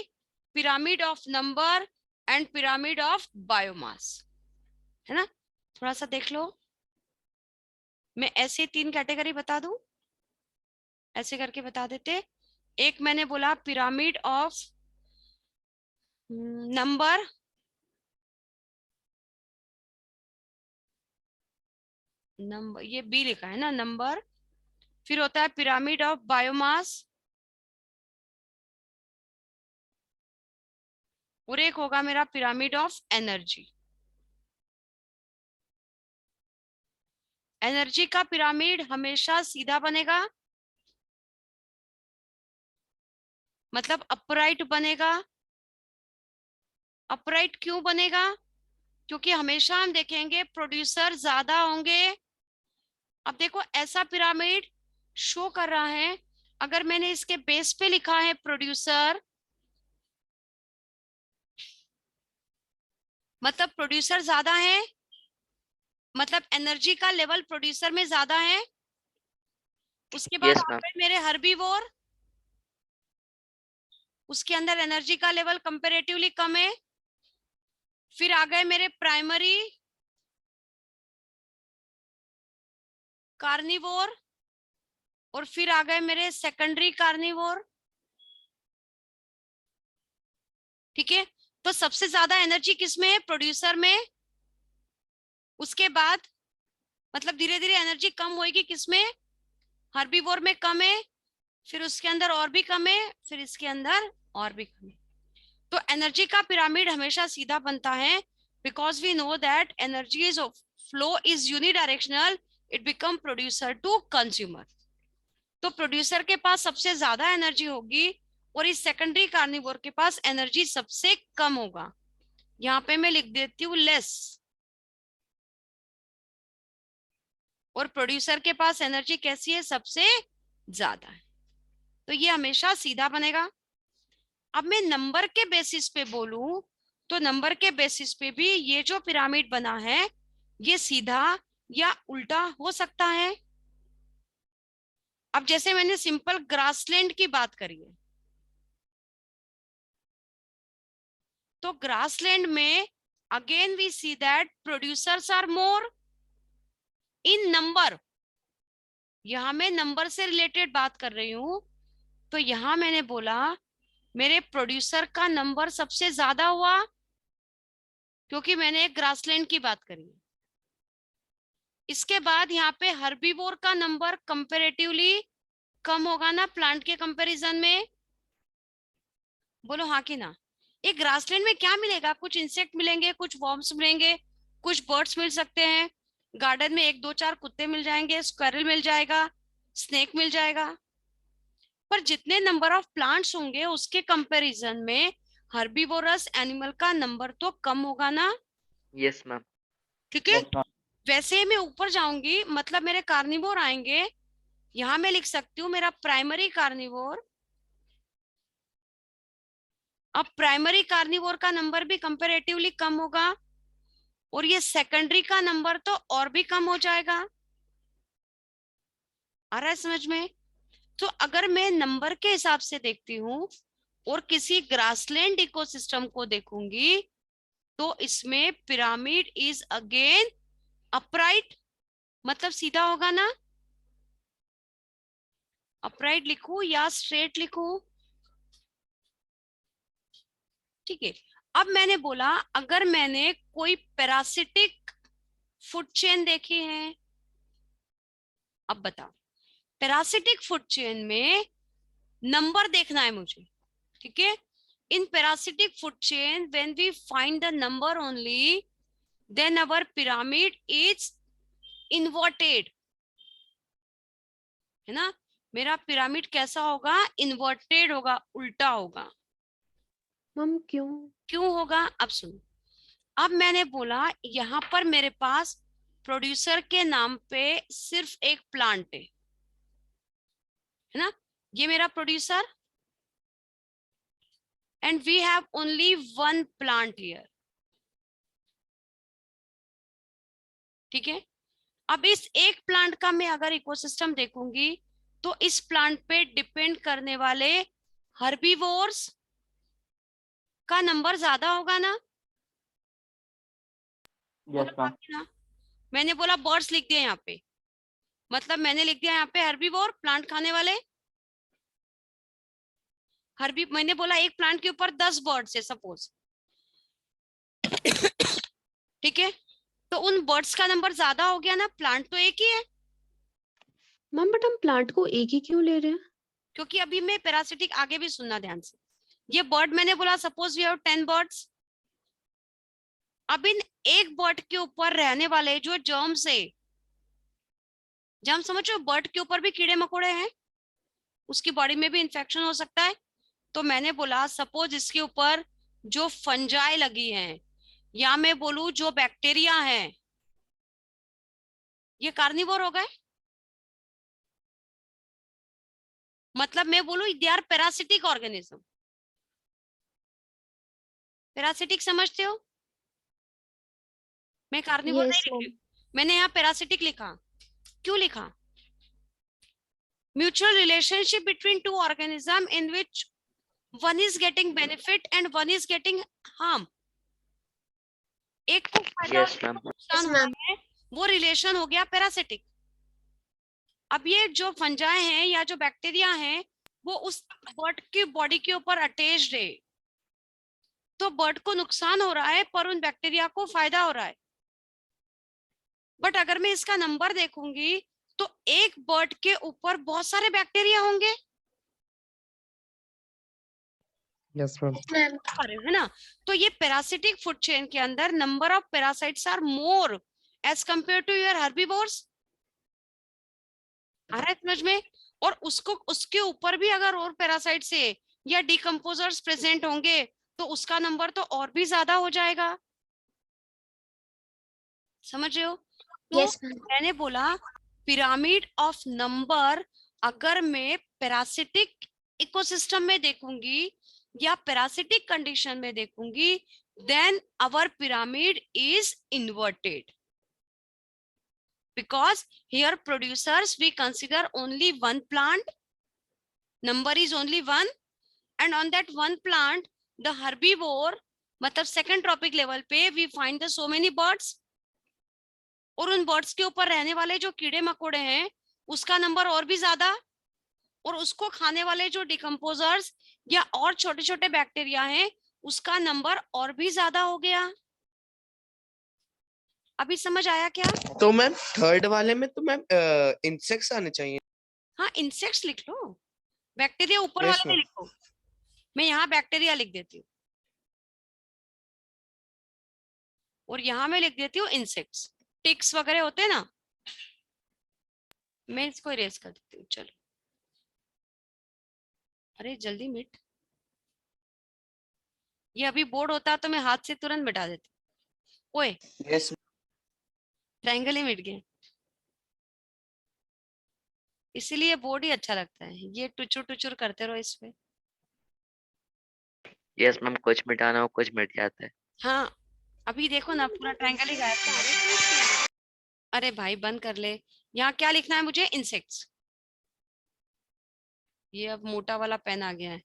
Speaker 1: pyramid of number and pyramid of biomass, है ना। थोड़ा सा देख लो, मैं ऐसे 3 कैटेगरी बता दूं, ऐसे करके बता देते। एक मैंने बोला पिरामिड ऑफ नंबर, नंबर ये बी लिखा है ना, नंबर। फिर होता है पिरामिड ऑफ बायोमास, और एक होगा मेरा पिरामिड ऑफ एनर्जी। एनर्जी का पिरामिड हमेशा सीधा बनेगा, मतलब अपराइट बनेगा। अपराइट क्यों बनेगा? क्योंकि हमेशा हम देखेंगे प्रोड्यूसर ज्यादा होंगे। अब देखो ऐसा पिरामिड शो कर रहा है, अगर मैंने इसके बेस पे लिखा है प्रोड्यूसर, मतलब प्रोड्यूसर ज्यादा है, मतलब एनर्जी का लेवल प्रोड्यूसर में ज्यादा है। उसके बाद
Speaker 6: Yes,
Speaker 1: आ
Speaker 6: ma'am.
Speaker 1: गए मेरे हर्बीवोर, उसके अंदर एनर्जी का लेवल कंपैरेटिवली कम है। फिर आ गए मेरे प्राइमरी कार्निवोर, और फिर आ गए मेरे सेकेंडरी कार्निवोर। ठीक है, तो सबसे ज्यादा एनर्जी किसमें है? प्रोड्यूसर में। उसके बाद मतलब धीरे धीरे एनर्जी कम होगी किसमें? हर्बीवोर में कम है, फिर उसके अंदर और भी कम है, फिर इसके अंदर और भी कम है। तो एनर्जी का पिरामिड हमेशा सीधा बनता है, because we know that energy is flow is unidirectional, it become producer to consumer. तो प्रोड्यूसर के पास सबसे ज्यादा एनर्जी होगी, और इस सेकेंडरी कार्निवोर के पास एनर्जी सबसे कम होगा। यहाँ पे मैं लिख देती हूँ लेस, और प्रोड्यूसर के पास एनर्जी कैसी है, सबसे ज्यादा है। तो ये हमेशा सीधा बनेगा। अब मैं नंबर के बेसिस पे बोलूं तो नंबर के बेसिस पे भी ये जो पिरामिड बना है ये सीधा या उल्टा हो सकता है। अब जैसे मैंने सिंपल ग्रासलैंड की बात करी है, तो ग्रासलैंड में again we see that producers are more in number. यहां मैं नंबर से रिलेटेड बात कर रही हूं, तो यहां मैंने बोला मेरे प्रोड्यूसर का नंबर सबसे ज्यादा हुआ क्योंकि मैंने एक ग्रासलैंड की बात करी। इसके बाद यहाँ पे हर्बीवोर का नंबर कंपैरेटिवली कम होगा ना प्लांट के कंपैरिजन में, बोलो हाँ कि ना। एक ग्रासलैंड में क्या मिलेगा, कुछ इंसेक्ट मिलेंगे, कुछ वॉर्म्स मिलेंगे, कुछ बर्ड्स मिल सकते हैं, गार्डन में 1-2-4 कुत्ते मिल जाएंगे, स्क्वेरल मिल जाएगा, स्नेक मिल जाएगा। पर जितने नंबर ऑफ प्लांट्स होंगे उसके कंपैरिजन में हर्बीवोरस एनिमल का नंबर तो कम होगा ना।
Speaker 6: Yes ma'am.
Speaker 1: ठीक है। वैसे मैं ऊपर जाऊंगी, मतलब मेरे कार्निवोर आएंगे, यहां मैं लिख सकती हूँ मेरा प्राइमरी कार्निवोर। अब प्राइमरी कार्निवोर का नंबर भी कंपैरेटिवली कम होगा और ये सेकेंडरी का नंबर तो और भी कम हो जाएगा। आ रहा है समझ में? तो अगर मैं नंबर के हिसाब से देखती हूँ और किसी ग्रासलैंड इकोसिस्टम को देखूंगी तो इसमें पिरामिड इज अगेन अपराइट, मतलब सीधा होगा ना। अपराइट लिखूं या स्ट्रेट लिखूं? ठीक है। अब मैंने बोला अगर मैंने कोई पैरासिटिक फूड चेन देखी है, अब बताओ पैरासिटिक फूड चेन में नंबर देखना है मुझे। ठीक है। In parasitic food chain when we find the number only then our pyramid is inverted, है ना। मेरा पिरामिड कैसा होगा, इन्वर्टेड होगा, उल्टा होगा।
Speaker 3: मैम क्यों?
Speaker 1: क्यों होगा, अब सुनो। अब मैंने बोला यहाँ पर मेरे पास प्रोड्यूसर के नाम पे सिर्फ एक प्लांट है ना, ये मेरा producer, and we have only one plant here. ठीक है। अब इस एक प्लांट का मैं अगर इकोसिस्टम देखूंगी तो इस प्लांट पे डिपेंड करने वाले हर्बीवोर्स का नंबर ज्यादा होगा ना।
Speaker 4: Yes ma'am.
Speaker 1: ना मैंने बोला बर्ड्स लिख दिया यहाँ पे, मतलब मैंने लिख दिया यहाँ पे हर्बीवोर, प्लांट खाने वाले। हर्बी मैंने बोला एक प्लांट के ऊपर 10 बर्ड्स है सपोज, ठीक है, तो उन बर्ड्स का नंबर ज्यादा हो गया ना, प्लांट तो एक ही है।
Speaker 3: मैम बट हम प्लांट को एक ही क्यों ले रहे हैं?
Speaker 1: क्योंकि अभी मैं पैरासिटिक, आगे भी सुनना ध्यान से, ये बर्ड मैंने बोला सपोज वी हैव 10 बर्ड्स। अब इन एक बर्ड के ऊपर रहने वाले जो जर्म्स है, जर्म समझो, बर्ड के ऊपर भी कीड़े मकोड़े हैं, उसकी बॉडी में भी इन्फेक्शन हो सकता है। तो मैंने बोला सपोज इसके ऊपर जो फंजाई लगी हैं या मैं बोलूं जो बैक्टीरिया हैं, ये कार्निवोर हो गए। मतलब मैं बोलूं they are parasitic organism. Parasitic समझते हो? मैं कार्निवोर
Speaker 3: Yes,
Speaker 1: नहीं लिख रही
Speaker 3: ma'am.
Speaker 1: हूं, मैंने यहाँ पैरासिटिक लिखा। क्यों लिखा? Mutual relationship between two organism in which one is getting benefit and one is getting harm. एक को फायदा
Speaker 6: Yes, ma'am.
Speaker 1: नुकसान हो रहा है, वो रिलेशन हो गया पैरासिटिक। अब ये जो फंजाई हैं या जो बैक्टीरिया हैं वो उस बर्ड की बॉडी के ऊपर अटैच्ड है, तो बर्ड को नुकसान हो रहा है पर उन बैक्टीरिया को फायदा हो रहा है। बट अगर मैं इसका नंबर देखूंगी तो एक बर्ड के ऊपर बहुत सारे बैक्टीरिया होंगे।
Speaker 13: Yes ma'am.
Speaker 1: है ना। तो ये पैरासिटिक फूड चेन के अंदर number of parasites are more as compare to your herbivores. आ रहा है समझ में? और उसको उसके ऊपर भी अगर और पैरासाइट्स है या डिकम्पोजर्स प्रेजेंट होंगे तो उसका नंबर तो और भी ज्यादा हो जाएगा। समझ रहे हो? तो
Speaker 9: यस मैम।
Speaker 1: मैंने बोला पिरामिड ऑफ नंबर अगर मैं पैरासिटिक इकोसिस्टम में देखूंगी या पैरासिटिक कंडीशन में देखूंगी, then our pyramid is inverted because here producers we consider only one plant, number is only one, and on that one plant the herbivore मतलब second trophic level पे we find the so many birds, और उन बर्ड्स के ऊपर रहने वाले जो कीड़े मकोड़े हैं उसका नंबर और भी ज्यादा, और उसको खाने वाले जो डिकम्पोजर्स या और छोटे छोटे बैक्टीरिया हैं उसका नंबर और भी ज्यादा हो गया। अभी समझ आया क्या?
Speaker 13: तो मैम थर्ड वाले में तो मैम इंसेक्ट्स आने चाहिए।
Speaker 1: हाँ इंसेक्ट्स लिख लो, बैक्टीरिया ऊपर
Speaker 13: Yes,
Speaker 1: वाले में
Speaker 13: ma'am.
Speaker 1: लिखो, मैं यहाँ बैक्टीरिया लिख देती हूँ और यहाँ मैं लिख देती हूँ इंसेक्ट्स। टिक्स वगैरह होते हैं ना, मैं इसको इरेज कर देती हूँ। चलो अरे जल्दी मिट, ये अभी बोर्ड होता तो मैं हाथ से तुरंत मिटा देती। ओए
Speaker 7: यस
Speaker 1: ट्रायंगल ही मिट गया, इसीलिए बोर्ड ही अच्छा लगता है, ये टुचुर टुचुर करते रहो इस पे।
Speaker 6: यस मैम, कुछ मिटाना हो कुछ मिट जाता है।
Speaker 1: हाँ अभी देखो ना पूरा ट्रायंगल ही गायब था। अरे भाई बंद कर ले, यहाँ क्या लिखना है मुझे? इंसेक्ट्स। ये अब मोटा वाला पेन आ गया है।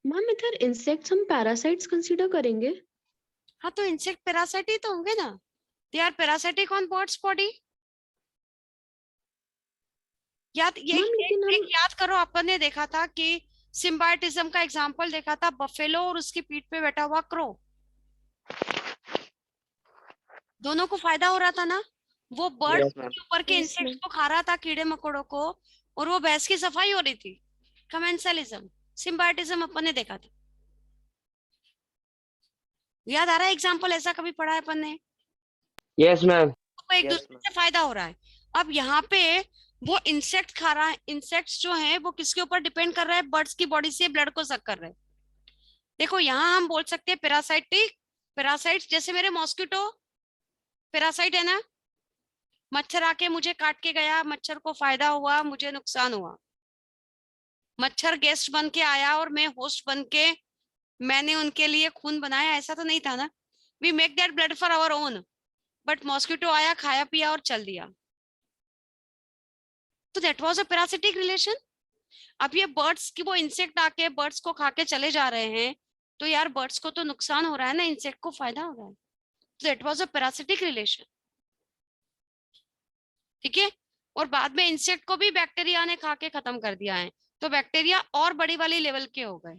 Speaker 3: मैम इधर इंसेक्ट्स हम पैरासाइट्स कंसीडर करेंगे?
Speaker 1: हाँ तो इंसेक्ट पैरासाइट ही तो होंगे ना, they are parasitic on birds body. याद ये
Speaker 3: मैम लेकिन
Speaker 1: एक
Speaker 3: हम
Speaker 1: याद करो, अपन ने देखा था कि सिम्बायोटिज्म का एग्जांपल देखा था, बफेलो और उसकी पीठ पे बैठा हुआ क्रो, दोनों को फायदा हो रहा था ना। वो बर्ड
Speaker 6: यस मैम।
Speaker 1: के ऊपर के
Speaker 3: Yes,
Speaker 1: इंसेक्ट्स
Speaker 3: ma'am.
Speaker 1: को खा रहा था, कीड़े मकोड़ों को, और वो भैंस की सफाई हो रही थी। कमेंसलिज्म, सिम्बायोटिज्म अपन ने देखा था। याद आ रहा है एग्जांपल, ऐसा कभी पढ़ा है अपन ने?
Speaker 12: Yes ma'am.
Speaker 1: तो एक
Speaker 6: Yes,
Speaker 1: दूसरे से फायदा हो रहा है। अब यहाँ पे वो इंसेक्ट खा रहा है, इंसेक्ट्स जो है वो किसके ऊपर डिपेंड कर रहा है? बर्ड्स की बॉडी से ब्लड को सक कर रहे हैं। देखो यहाँ हम बोल सकते हैं पैरासाइटिक, पैरासाइट्स जैसे मेरे मॉस्किटो पैरासाइट है ना, मच्छर आके मुझे काट के गया, मच्छर को फायदा हुआ, मुझे नुकसान हुआ। मच्छर गेस्ट बन के आया और मैं होस्ट बन के मैंने उनके लिए खून बनाया, ऐसा तो नहीं था ना। We make that blood for our own, but mosquito आया, खाया पिया और चल दिया, तो that was a parasitic relation. अब ये बर्ड्स की, वो इंसेक्ट आके बर्ड्स को खा के चले जा रहे हैं, तो यार बर्ड्स को तो नुकसान हो रहा है ना, इंसेक्ट को फायदा हो रहा है, तो that was a parasitic relation. ठीक है, और बाद में इंसेक्ट को भी बैक्टीरिया ने खा के खत्म कर दिया है, तो बैक्टीरिया और बड़ी वाली लेवल के हो गए।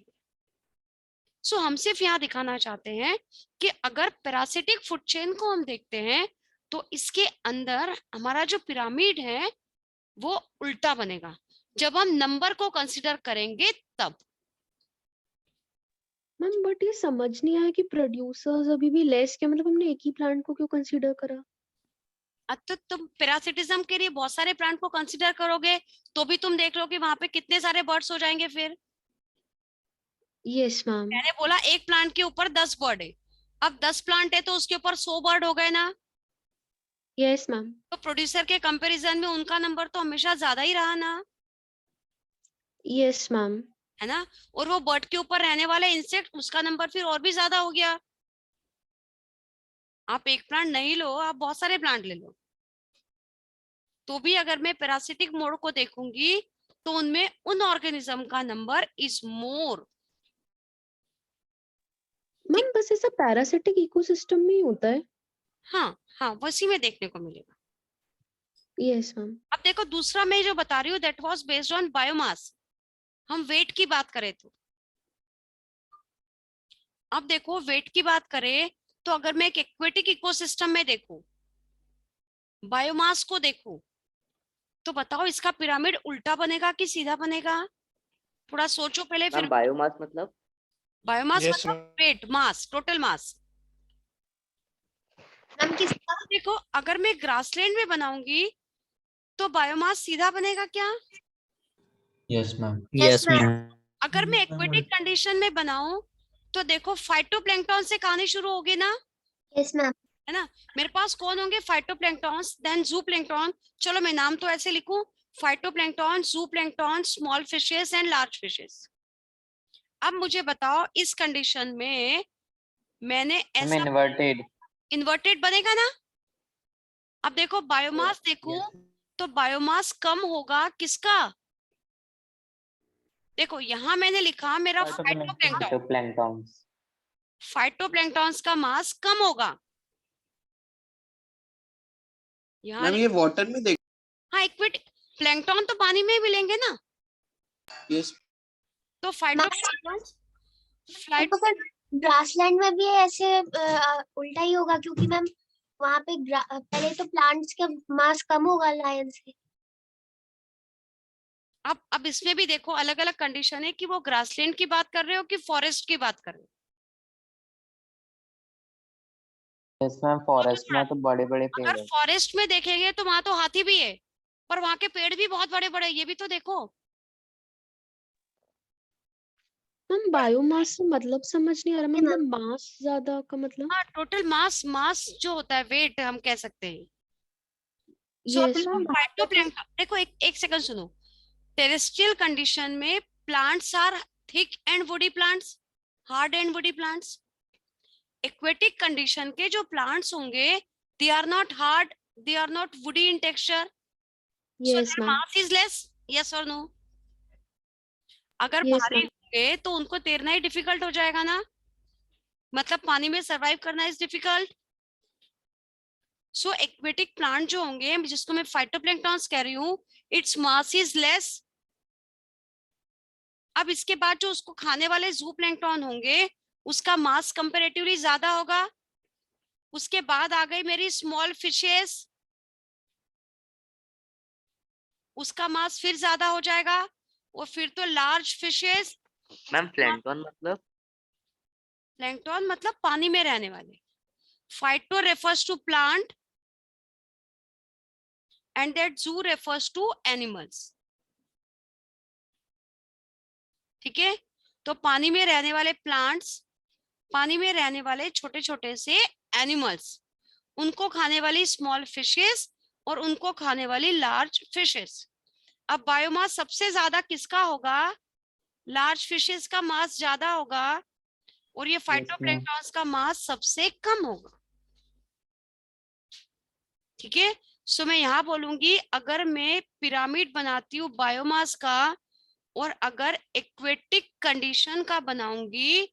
Speaker 1: सो हम सिर्फ यहाँ दिखाना चाहते हैं कि अगर पैरासिटिक फूड चेन को हम देखते हैं तो इसके अंदर हमारा जो पिरामिड है वो उल्टा बनेगा जब हम नंबर को कंसिडर करेंगे तब।
Speaker 3: मैम बट ये समझ नहीं आया कि प्रोड्यूसर्स अभी भी लेस के, मतलब हमने एक ही प्लांट को क्यों कंसीडर करा?
Speaker 1: तो तुम पैरासिटिज्म के लिए बहुत सारे प्लांट को कंसिडर करोगे तो भी तुम देख लो कि वहां पे कितने सारे बर्ड्स हो जाएंगे। फिर
Speaker 3: यस मैम।
Speaker 1: मैंने बोला एक प्लांट के ऊपर 10 बर्ड है, अब 10 प्लांट है तो उसके ऊपर 100 बर्ड हो गए ना।
Speaker 3: Yes ma'am.
Speaker 1: तो प्रोड्यूसर के कंपैरिजन में उनका नंबर तो हमेशा ज्यादा ही रहा ना,
Speaker 3: यस मैम।
Speaker 1: है ना। और वो बर्ड के ऊपर रहने वाले इंसेक्ट, उसका नंबर फिर और भी ज्यादा हो गया। आप एक प्लांट नहीं लो, आप बहुत सारे प्लांट ले लो, तो भी अगर मैं पैरासिटिक मोड को देखूंगी तो उनमें उन ऑर्गेनिज्म का नंबर इज मोर।
Speaker 3: मैम बस ऐसा पैरासिटिक इकोसिस्टम में ही होता है?
Speaker 1: हाँ हाँ, वैसी में देखने को मिलेगा।
Speaker 3: Yes ma'am.
Speaker 1: अब देखो दूसरा मैं जो बता रही हूँ that was based on biomass, हम वेट की बात करें तो। अब देखो वेट की बात करें तो अगर मैं एक एक्वेटिक इकोसिस्टम में देखूं, बायोमास को देखूं, तो बताओ इसका पिरामिड उल्टा बनेगा कि सीधा बनेगा? थोड़ा सोचो पहले फिर।
Speaker 6: मैम बायोमास मतलब?
Speaker 1: बायोमास
Speaker 7: Yes,
Speaker 1: मतलब वेट, मास, टोटल मास।
Speaker 9: मैम किसका?
Speaker 1: देखो अगर मैं ग्रासलैंड में बनाऊंगी तो बायोमास सीधा बनेगा क्या?
Speaker 14: Yes ma'am.
Speaker 9: Yes ma'am.
Speaker 1: अगर मैं एक्वेटिक कंडीशन में बनाऊं तो देखो फाइटोप्लैंक्टन से कहानी शुरू होगी ना,
Speaker 9: यस मैम।
Speaker 1: है ना। मेरे पास कौन होंगे? Phytoplanktons, then zooplankton. चलो मैं नाम तो ऐसे लिखूं, phytoplankton, zooplankton, small fishes and large fishes. अब मुझे बताओ इस कंडीशन में मैंने ऐसा इन्वर्टेड बनेगा ना। अब देखो बायोमास देखो तो बायोमास कम होगा किसका? देखो यहाँ मैंने लिखा मेरा फाइटोप्लैंक्टन्स का मास कम होगा। यहाँ
Speaker 7: मैम ये वाटर में देख।
Speaker 1: हाँ, इक्विट प्लैंक्टन तो पानी में ही मिलेंगे ना।
Speaker 7: यस।
Speaker 1: तो
Speaker 9: तो फिर ग्रासलैंड में भी ऐसे उल्टा ही होगा, क्योंकि मैम वहाँ पे पहले तो प्लांट्स का मास कम होगा लायन से।
Speaker 1: अब इसमें भी देखो अलग अलग कंडीशन है कि वो ग्रासलैंड की बात कर रहे हो कि फॉरेस्ट की बात कर रहे हो।
Speaker 12: यस मैम, फॉरेस्ट में तो बड़े बड़े पेड़
Speaker 1: अगर
Speaker 12: है।
Speaker 1: फॉरेस्ट में देखेंगे तो वहां तो हाथी भी है, पर वहां के पेड़ भी बहुत बड़े बड़े, ये भी तो देखो।
Speaker 3: हम बायोमास से मतलब समझ नहीं आ रहा, मतलब मास ज्यादा का मतलब।
Speaker 1: हाँ, टोटल मास जो होता है, वेट हम कह सकते हैं।
Speaker 3: यस
Speaker 1: फाइटोप्लैंक्टन देखो, एक सेकंड सुनो। टेरेस्ट्रियल कंडीशन में plants are thick and woody plants, hard and woody plants. Aquatic condition के जो प्लांट्स होंगे they are not hard, they are not woody in texture, so their mass is less. Yes और नो? अगर भारी होंगे तो उनको तैरना ही डिफिकल्ट हो जाएगा ना, मतलब पानी में सरवाइव करना is difficult. So aquatic plant जो होंगे, जिसको मैं फाइटोप्लैंक्टन्स कह रही हूँ, इट्स मास इज लेस। अब इसके बाद जो उसको खाने वाले जूप्लैंक्टन होंगे उसका मास कंपैरेटिवली ज्यादा होगा। उसके बाद आ गई मेरी स्मॉल फिशेस, उसका मास फिर ज्यादा हो जाएगा, और फिर तो लार्ज फिशेस।
Speaker 6: मैम प्लैंक्टन मतलब?
Speaker 1: प्लैंक्टन मतलब पानी में रहने वाले। Phyto refers to plant and that zoo refers to animals. ठीक है, तो पानी में रहने वाले प्लांट्स, पानी में रहने वाले छोटे छोटे से एनिमल्स, उनको खाने वाली स्मॉल फिशेस और उनको खाने वाली लार्ज फिशेस। अब बायोमास सबसे ज्यादा किसका होगा? लार्ज फिशेस का मास ज्यादा होगा, और ये फाइटोप्लैंक्टन्स का मास सबसे कम होगा। ठीक है, सो मैं यहाँ बोलूंगी अगर मैं पिरामिड बनाती हूँ बायोमास का और अगर एक्वेटिक कंडीशन का बनाऊंगी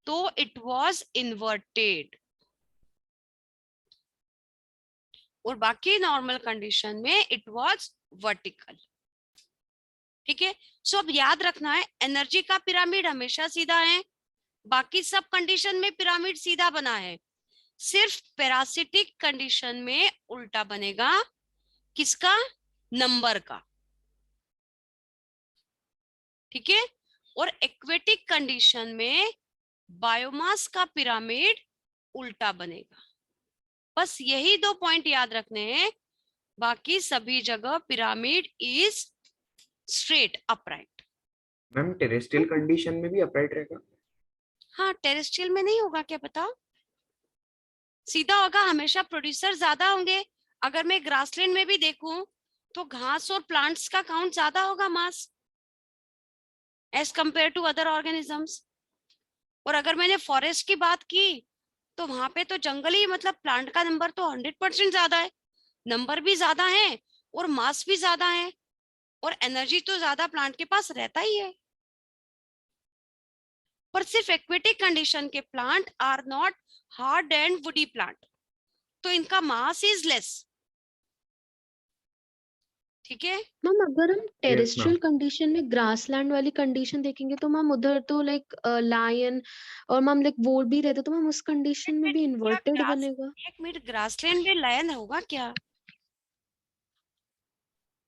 Speaker 1: तो इट वाज इन्वर्टेड, और बाकी नॉर्मल कंडीशन में इट वाज वर्टिकल। ठीक है, सो अब याद रखना है एनर्जी का पिरामिड हमेशा सीधा है, बाकी सब कंडीशन में पिरामिड सीधा बना है, सिर्फ पैरासिटिक कंडीशन में उल्टा बनेगा। किसका? नंबर का। ठीक है, और एक्वेटिक कंडीशन में बायोमास का पिरामिड उल्टा बनेगा। बस यही 2 पॉइंट याद रखने हैं, बाकी सभी जगह pyramid is straight upright.
Speaker 13: Ma'am terrestrial condition में भी अपराइट रहेगा?
Speaker 1: हाँ, टेरेस्ट्रियल में नहीं होगा क्या पता, सीधा होगा। हमेशा प्रोड्यूसर ज्यादा होंगे। अगर मैं ग्रासलैंड में भी देखूं तो घास और प्लांट्स का काउंट ज्यादा होगा mass as compare to other organisms. और अगर मैंने फॉरेस्ट की बात की तो वहां पे तो जंगल ही, मतलब प्लांट का नंबर तो 100% ज्यादा है, नंबर भी ज्यादा है और मास भी ज्यादा है, और एनर्जी तो ज्यादा प्लांट के पास रहता ही है। पर सिर्फ एक्वेटिक कंडीशन के plant are not hard and woody plant, तो इनका मास इज लेस। ठीक है
Speaker 3: मैम, अगर हम टेरेस्ट्रियल कंडीशन में ग्रासलैंड वाली कंडीशन देखेंगे तो मैम उधर तो लाइक लायन और मैम लाइक वोल भी रहते, तो मैम उस कंडीशन में भी इन्वर्टेड बनेगा।
Speaker 1: एक मिनट, ग्रासलैंड में लायन होगा क्या?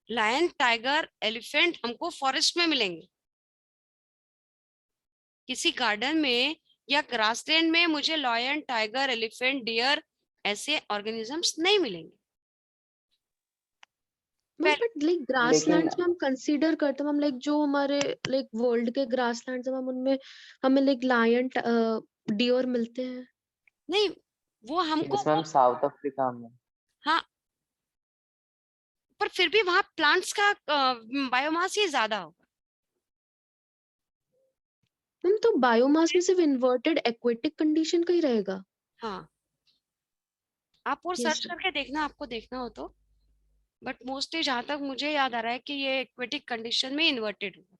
Speaker 1: लायन, टाइगर, एलिफेंट हमको फॉरेस्ट में मिलेंगे, किसी गार्डन में या ग्रासलैंड में मुझे लायन, टाइगर, एलिफेंट, डियर ऐसे ऑर्गेनिजम्स नहीं मिलेंगे।
Speaker 3: बट लाइक
Speaker 12: लेकिन
Speaker 3: ग्रासलैंड्स में हम कंसीडर करते हैं हम लाइक जो हमारे लाइक वर्ल्ड के ग्रासलैंड्स हम उनमें हमें लाइक लायन डियर मिलते हैं।
Speaker 1: नहीं, वो हमको
Speaker 12: यस मैम साउथ अफ्रीका में।
Speaker 1: हाँ, पर फिर भी वहां प्लांट्स का बायोमास ही ज्यादा होगा।
Speaker 3: मैम तो बायोमास में सिर्फ इन्वर्टेड एक्वेटिक कंडीशन का ही रहेगा।
Speaker 1: हाँ, आप और
Speaker 3: Yes,
Speaker 1: सर्च
Speaker 3: sir.
Speaker 1: करके देखना, आपको देखना हो तो। बट मोस्टली जहां तक मुझे याद आ रहा है कि ये एक्वेटिक कंडीशन में इन्वर्टेड होगा।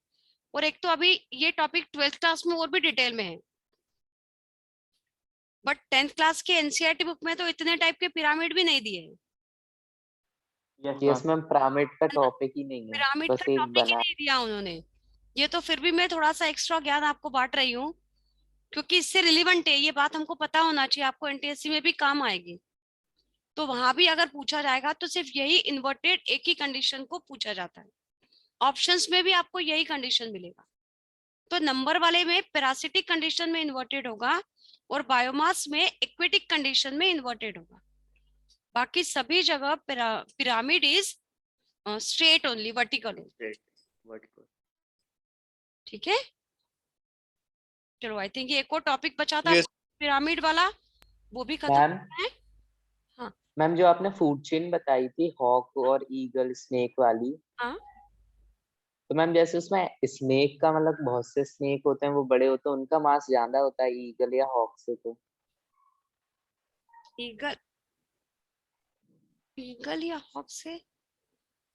Speaker 1: और एक तो अभी ये टॉपिक 12th क्लास में और भी डिटेल में है, बट 10th क्लास के एनसीईआरटी बुक में तो इतने टाइप के पिरामिड भी नहीं दिए हैं।
Speaker 12: यस मैम पिरामिड का टॉपिक ही नहीं है,
Speaker 1: पिरामिड
Speaker 12: बस
Speaker 1: का
Speaker 12: एक
Speaker 1: टॉपिक ही
Speaker 12: बना।
Speaker 1: नहीं दिया उन्होंने। ये तो फिर भी मैं थोड़ा सा एक्स्ट्रा ज्ञान आपको बांट रही हूँ, क्योंकि इससे रिलेवेंट है, ये बात हमको पता होना चाहिए, आपको एनटीएससी में भी काम आएगी। तो वहां भी अगर पूछा जाएगा तो सिर्फ यही इन्वर्टेड एक ही कंडीशन को पूछा जाता है। ऑप्शंस में भी आपको यही कंडीशन मिलेगा। तो नंबर वाले में पैरासिटिक कंडीशन में इन्वर्टेड होगा और बायोमास में एक्वेटिक कंडीशन में इन्वर्टेड होगा। बाकी सभी जगह pyramid is straight only, vertical. ठीक है, चलो आई थिंक एक और टॉपिक बचा था पिरामिड वाला, वो भी खत्म
Speaker 12: मैम
Speaker 1: है। हाँ
Speaker 12: मैम जो आपने फूड चेन बताई थी हॉक और ईगल स्नेक वाली,
Speaker 1: हाँ,
Speaker 12: तो मैम जैसे उसमें स्नेक का मतलब बहुत से स्नेक होते हैं वो बड़े होते हैं, उनका मास ज्यादा होता है ईगल या हॉक से। तो
Speaker 1: ईगल या हॉक से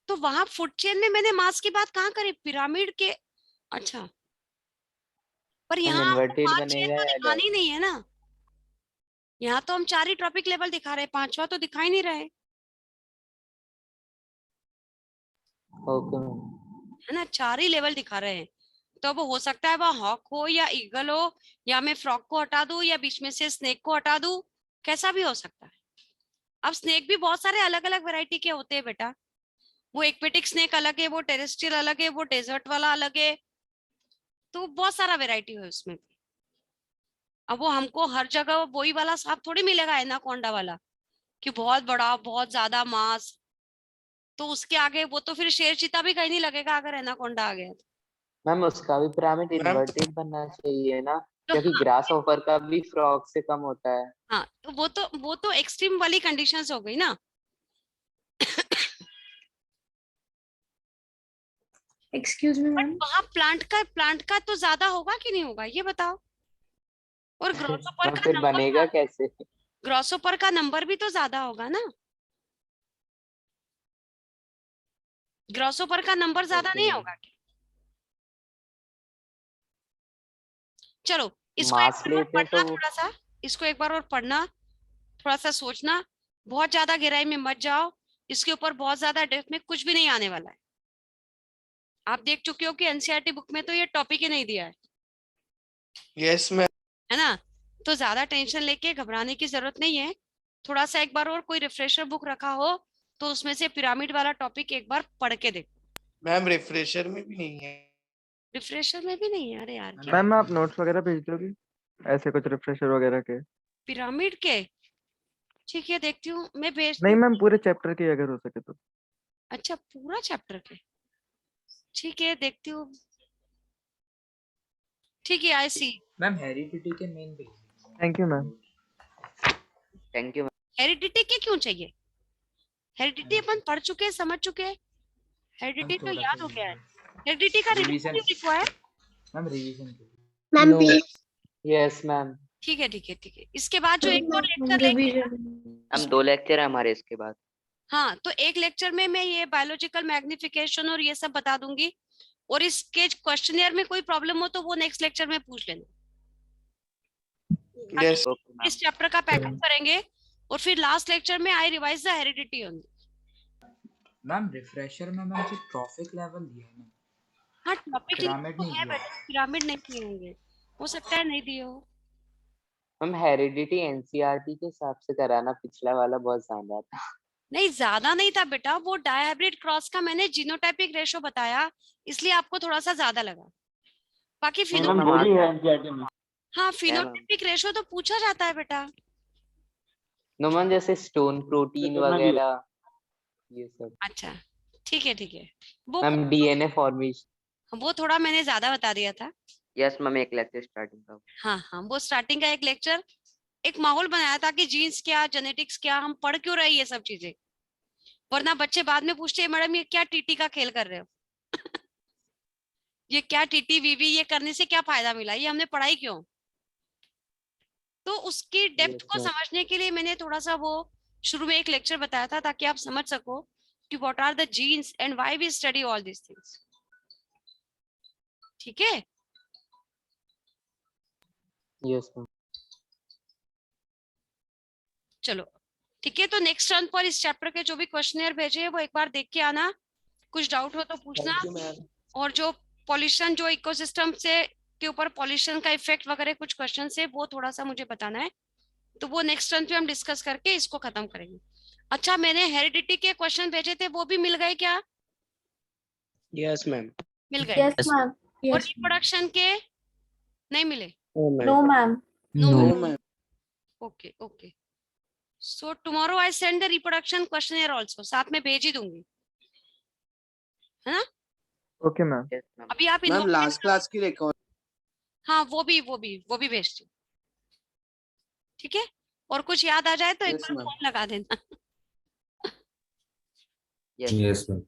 Speaker 1: तो वहां फूड चेन में मैंने मास की बात कहाँ करी, पिरामिड के। अच्छा, पर
Speaker 12: मैम
Speaker 1: यहाँ
Speaker 12: इन्वर्टेड
Speaker 1: मास चेन
Speaker 12: बनेगा
Speaker 1: तो
Speaker 12: या
Speaker 1: दिखानी नहीं है ना। यहाँ तो हम 4 ही ट्रॉपिक लेवल दिखा रहे हैं, 5वां तो दिखाई नहीं रहे,
Speaker 12: ओके मैम।
Speaker 1: है ना, 4 ही लेवल दिखा रहे हैं। तो अब हो सकता है वह हॉक हो या ईगल हो, या मैं फ्रॉग को हटा दूं या बीच में से स्नेक को हटा दूं, कैसा भी हो सकता है। अब स्नेक भी बहुत सारे अलग अलग वैरायटी के होते हैं बेटा, वो एक्वेटिक स्नेक अलग है, वो टेरेस्ट्रियल अलग है, वो डेजर्ट वाला अलग है, तो बहुत सारा वैरायटी है उसमें भी। अब वो हमको हर जगह वही वाला सांप थोड़ी मिलेगा एनाकोंडा वाला, कि बहुत बड़ा बहुत ज्यादा मांस, तो उसके आगे वो तो फिर शेर चीता भी कहीं नहीं लगेगा अगर एनाकोंडा आ गया।
Speaker 12: मैम उसका भी पिरामिड इन्वर्टेड बनना चाहिए ना,
Speaker 1: तो
Speaker 12: क्योंकि ग्रास ऑफर का भी फ्रॉग से कम होता है।
Speaker 1: हाँ, तो वो तो एक्सट्रीम वाली कंडीशंस हो गई ना।
Speaker 11: एक्सक्यूज मी मैम,
Speaker 1: वहां प्लांट का तो ज्यादा होगा कि नहीं होगा, ये बताओ। और ग्रॉसोपर
Speaker 12: मैम
Speaker 1: का
Speaker 12: फिर
Speaker 1: नंबर,
Speaker 12: बनेगा कैसे?
Speaker 1: ग्रॉसोपर का नंबर भी तो ज्यादा होगा ना, ग्रॉसोपर का नंबर ज्यादा नहीं होगा क्या? चलो इसको एक
Speaker 12: मास
Speaker 1: बार और
Speaker 12: लेते हैं
Speaker 1: पढ़ना
Speaker 12: तो
Speaker 1: थोड़ा सा, इसको एक बार और पढ़ना, थोड़ा सा सोचना, बहुत ज्यादा गहराई में मत जाओ, इसके ऊपर बहुत ज्यादा डेप्थ में कुछ भी नहीं आने वाला है। आप देख चुके हो कि एनसीईआरटी बुक में तो ये टॉपिक ही नहीं दिया है।
Speaker 14: Yes ma'am.
Speaker 1: है ना, तो ज्यादा टेंशन लेके घबराने की जरूरत नहीं है। थोड़ा सा एक बार और कोई रिफ्रेशर बुक रखा हो तो उसमें से पिरामिड वाला टॉपिक एक बार पढ़ के देखो।
Speaker 14: मैम रिफ्रेशर में भी नहीं है।
Speaker 1: रिफ्रेशर में भी नहीं है? अरे यार क्या
Speaker 8: मैम आप नोट्स वगैरह भेज दोगे ऐसे कुछ रिफ्रेशर वगैरह के?
Speaker 1: पिरामिड के, ठीक है देखती हूँ मैं, भेजती
Speaker 8: नहीं
Speaker 1: हूँ।
Speaker 8: मैम पूरे चैप्टर के अगर हो सके तो।
Speaker 1: अच्छा पूरा चैप्टर के, ठीक है देखती हूँ, ठीक है आई सी।
Speaker 15: मैम हेरिडिटी के main basics.
Speaker 8: Thank you ma'am.
Speaker 12: Thank you.
Speaker 1: Heredity के क्यों चाहिए, हेरिडिटी अपन पढ़ चुके हैं, समझ चुके हैं, हेरिडिटी तो याद हो गया है। हेरिडिटी का रिवीजन रिक्वायर
Speaker 15: मैम, रिवीजन के
Speaker 9: मैम प्लीज।
Speaker 12: Yes ma'am.
Speaker 1: ठीक है ठीक है ठीक है, इसके बाद जो एक और लेक्चर लेंगे,
Speaker 6: हम 2 लेक्चर है हमारे इसके बाद।
Speaker 1: हाँ तो एक लेक्चर में मैं ये बायोलॉजिकल मैग्निफिकेशन और ये सब बता दूंगी, और इसके क्वेश्चनर में कोई प्रॉब्लम हो तो वो नेक्स्ट लेक्चर में पूछ लेना।
Speaker 14: यस
Speaker 1: इस चैप्टर का पैकअप करेंगे और फिर लास्ट लेक्चर में I revise the heredity only.
Speaker 15: Ma'am refresher में मैम सिर्फ ट्रॉफिक लेवल दिया है ना।
Speaker 1: हाँ टॉपिक
Speaker 15: पिरामिड
Speaker 1: तो
Speaker 15: नहीं
Speaker 1: है
Speaker 15: दिया।
Speaker 1: बेटा, पिरामिड नहीं दिए होंगे, हो सकता है नहीं दिए हो।
Speaker 12: मैम हेरिडिटी एनसीईआरटी के हिसाब से कराना, पिछला वाला बहुत ज्यादा था।
Speaker 1: नहीं ज्यादा नहीं था बेटा, वो डायहाइब्रिड क्रॉस का मैंने जीनोटाइपिक रेशो बताया, इसलिए आपको थोड़ा सा ज्यादा लगा। बाकी
Speaker 4: मैम बोली है एनसीईआरटी में।
Speaker 1: हाँ फिनोटाइपिक रेशो तो पूछा जाता है बेटा।
Speaker 12: नो मैम जैसे स्टोन प्रोटीन वगैरह ये सब।
Speaker 1: अच्छा ठीक है ठीक है, वो
Speaker 12: मैम डीएनए फॉर्मेशन।
Speaker 1: वो थोड़ा मैंने ज्यादा बता दिया था।
Speaker 6: यस मैम, एक लेक्चर स्टार्टिंग का।
Speaker 1: हाँ हाँ, वो स्टार्टिंग का एक लेक्चर, एक माहौल बनाया था कि जीन्स क्या, जेनेटिक्स क्या, हम पढ़ क्यों रहे ये सब चीजें, वरना बच्चे बाद में पूछते हैं मैडम ये क्या टीटी का खेल कर रहे हो ये क्या टीटी वीवी, ये करने से क्या फायदा मिला, ये हमने पढ़ाई क्यों। तो उसकी डेप्थ को समझने के लिए मैंने थोड़ा सा वो शुरू में एक लेक्चर बताया था, ताकि आप समझ सको कि what are the genes and why we study all this things. ठीक है,
Speaker 12: यस मैम।
Speaker 1: चलो ठीक है, तो नेक्स्ट टर्न पर इस चैप्टर के जो भी क्वेश्चनर भेजे हैं वो एक बार देख के आना, कुछ डाउट हो तो पूछना।
Speaker 7: Thank you ma'am.
Speaker 1: और जो पॉल्यूशन, जो इकोसिस्टम से के ऊपर पॉल्यूशन का इफेक्ट वगैरह कुछ क्वेश्चन है वो थोड़ा सा मुझे बताना है, तो वो नेक्स्ट टर्न पे हम डिस्कस करके इसको खत्म करेंगे। अच्छा, मैंने हेरिडिटी के क्वेश्चन भेजे थे, वो भी मिल गए क्या?
Speaker 13: Yes ma'am.
Speaker 1: मिल गए?
Speaker 11: Yes, ma'am.
Speaker 1: और
Speaker 11: Yes.
Speaker 1: रिप्रोडक्शन के नहीं मिले?
Speaker 11: No, ma'am.
Speaker 7: No ma'am.
Speaker 1: Okay okay, so tomorrow I send the reproduction questionnaire also, साथ में भेज ही दूंगी, है ना?
Speaker 8: Okay ma'am.
Speaker 1: अभी आप
Speaker 7: मैम लास्ट क्लास की रिकॉर्ड।
Speaker 1: हाँ, वो भी भेजती हूँ, ठीक है? और कुछ याद आ जाए तो एक
Speaker 7: Yes,
Speaker 1: बार
Speaker 7: ma'am.
Speaker 1: फोन लगा देना।
Speaker 6: Yes
Speaker 5: ma'am.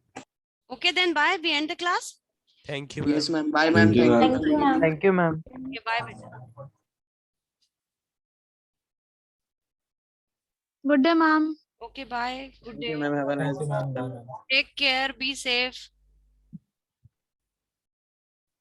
Speaker 1: Okay, then bye. We end the class.
Speaker 2: Thank you,
Speaker 7: यस
Speaker 2: ma'am.
Speaker 7: Ma'am. Bye ma'am.
Speaker 5: Thank you,
Speaker 7: thank
Speaker 11: Thank you, ma'am.
Speaker 8: Thank you ma'am.
Speaker 1: Okay, bye, beta.
Speaker 11: Good day, ma'am.
Speaker 1: Okay, bye. Good
Speaker 7: Thank
Speaker 1: day.
Speaker 7: you, ma'am. Have a nice day.
Speaker 1: Take care. Be safe.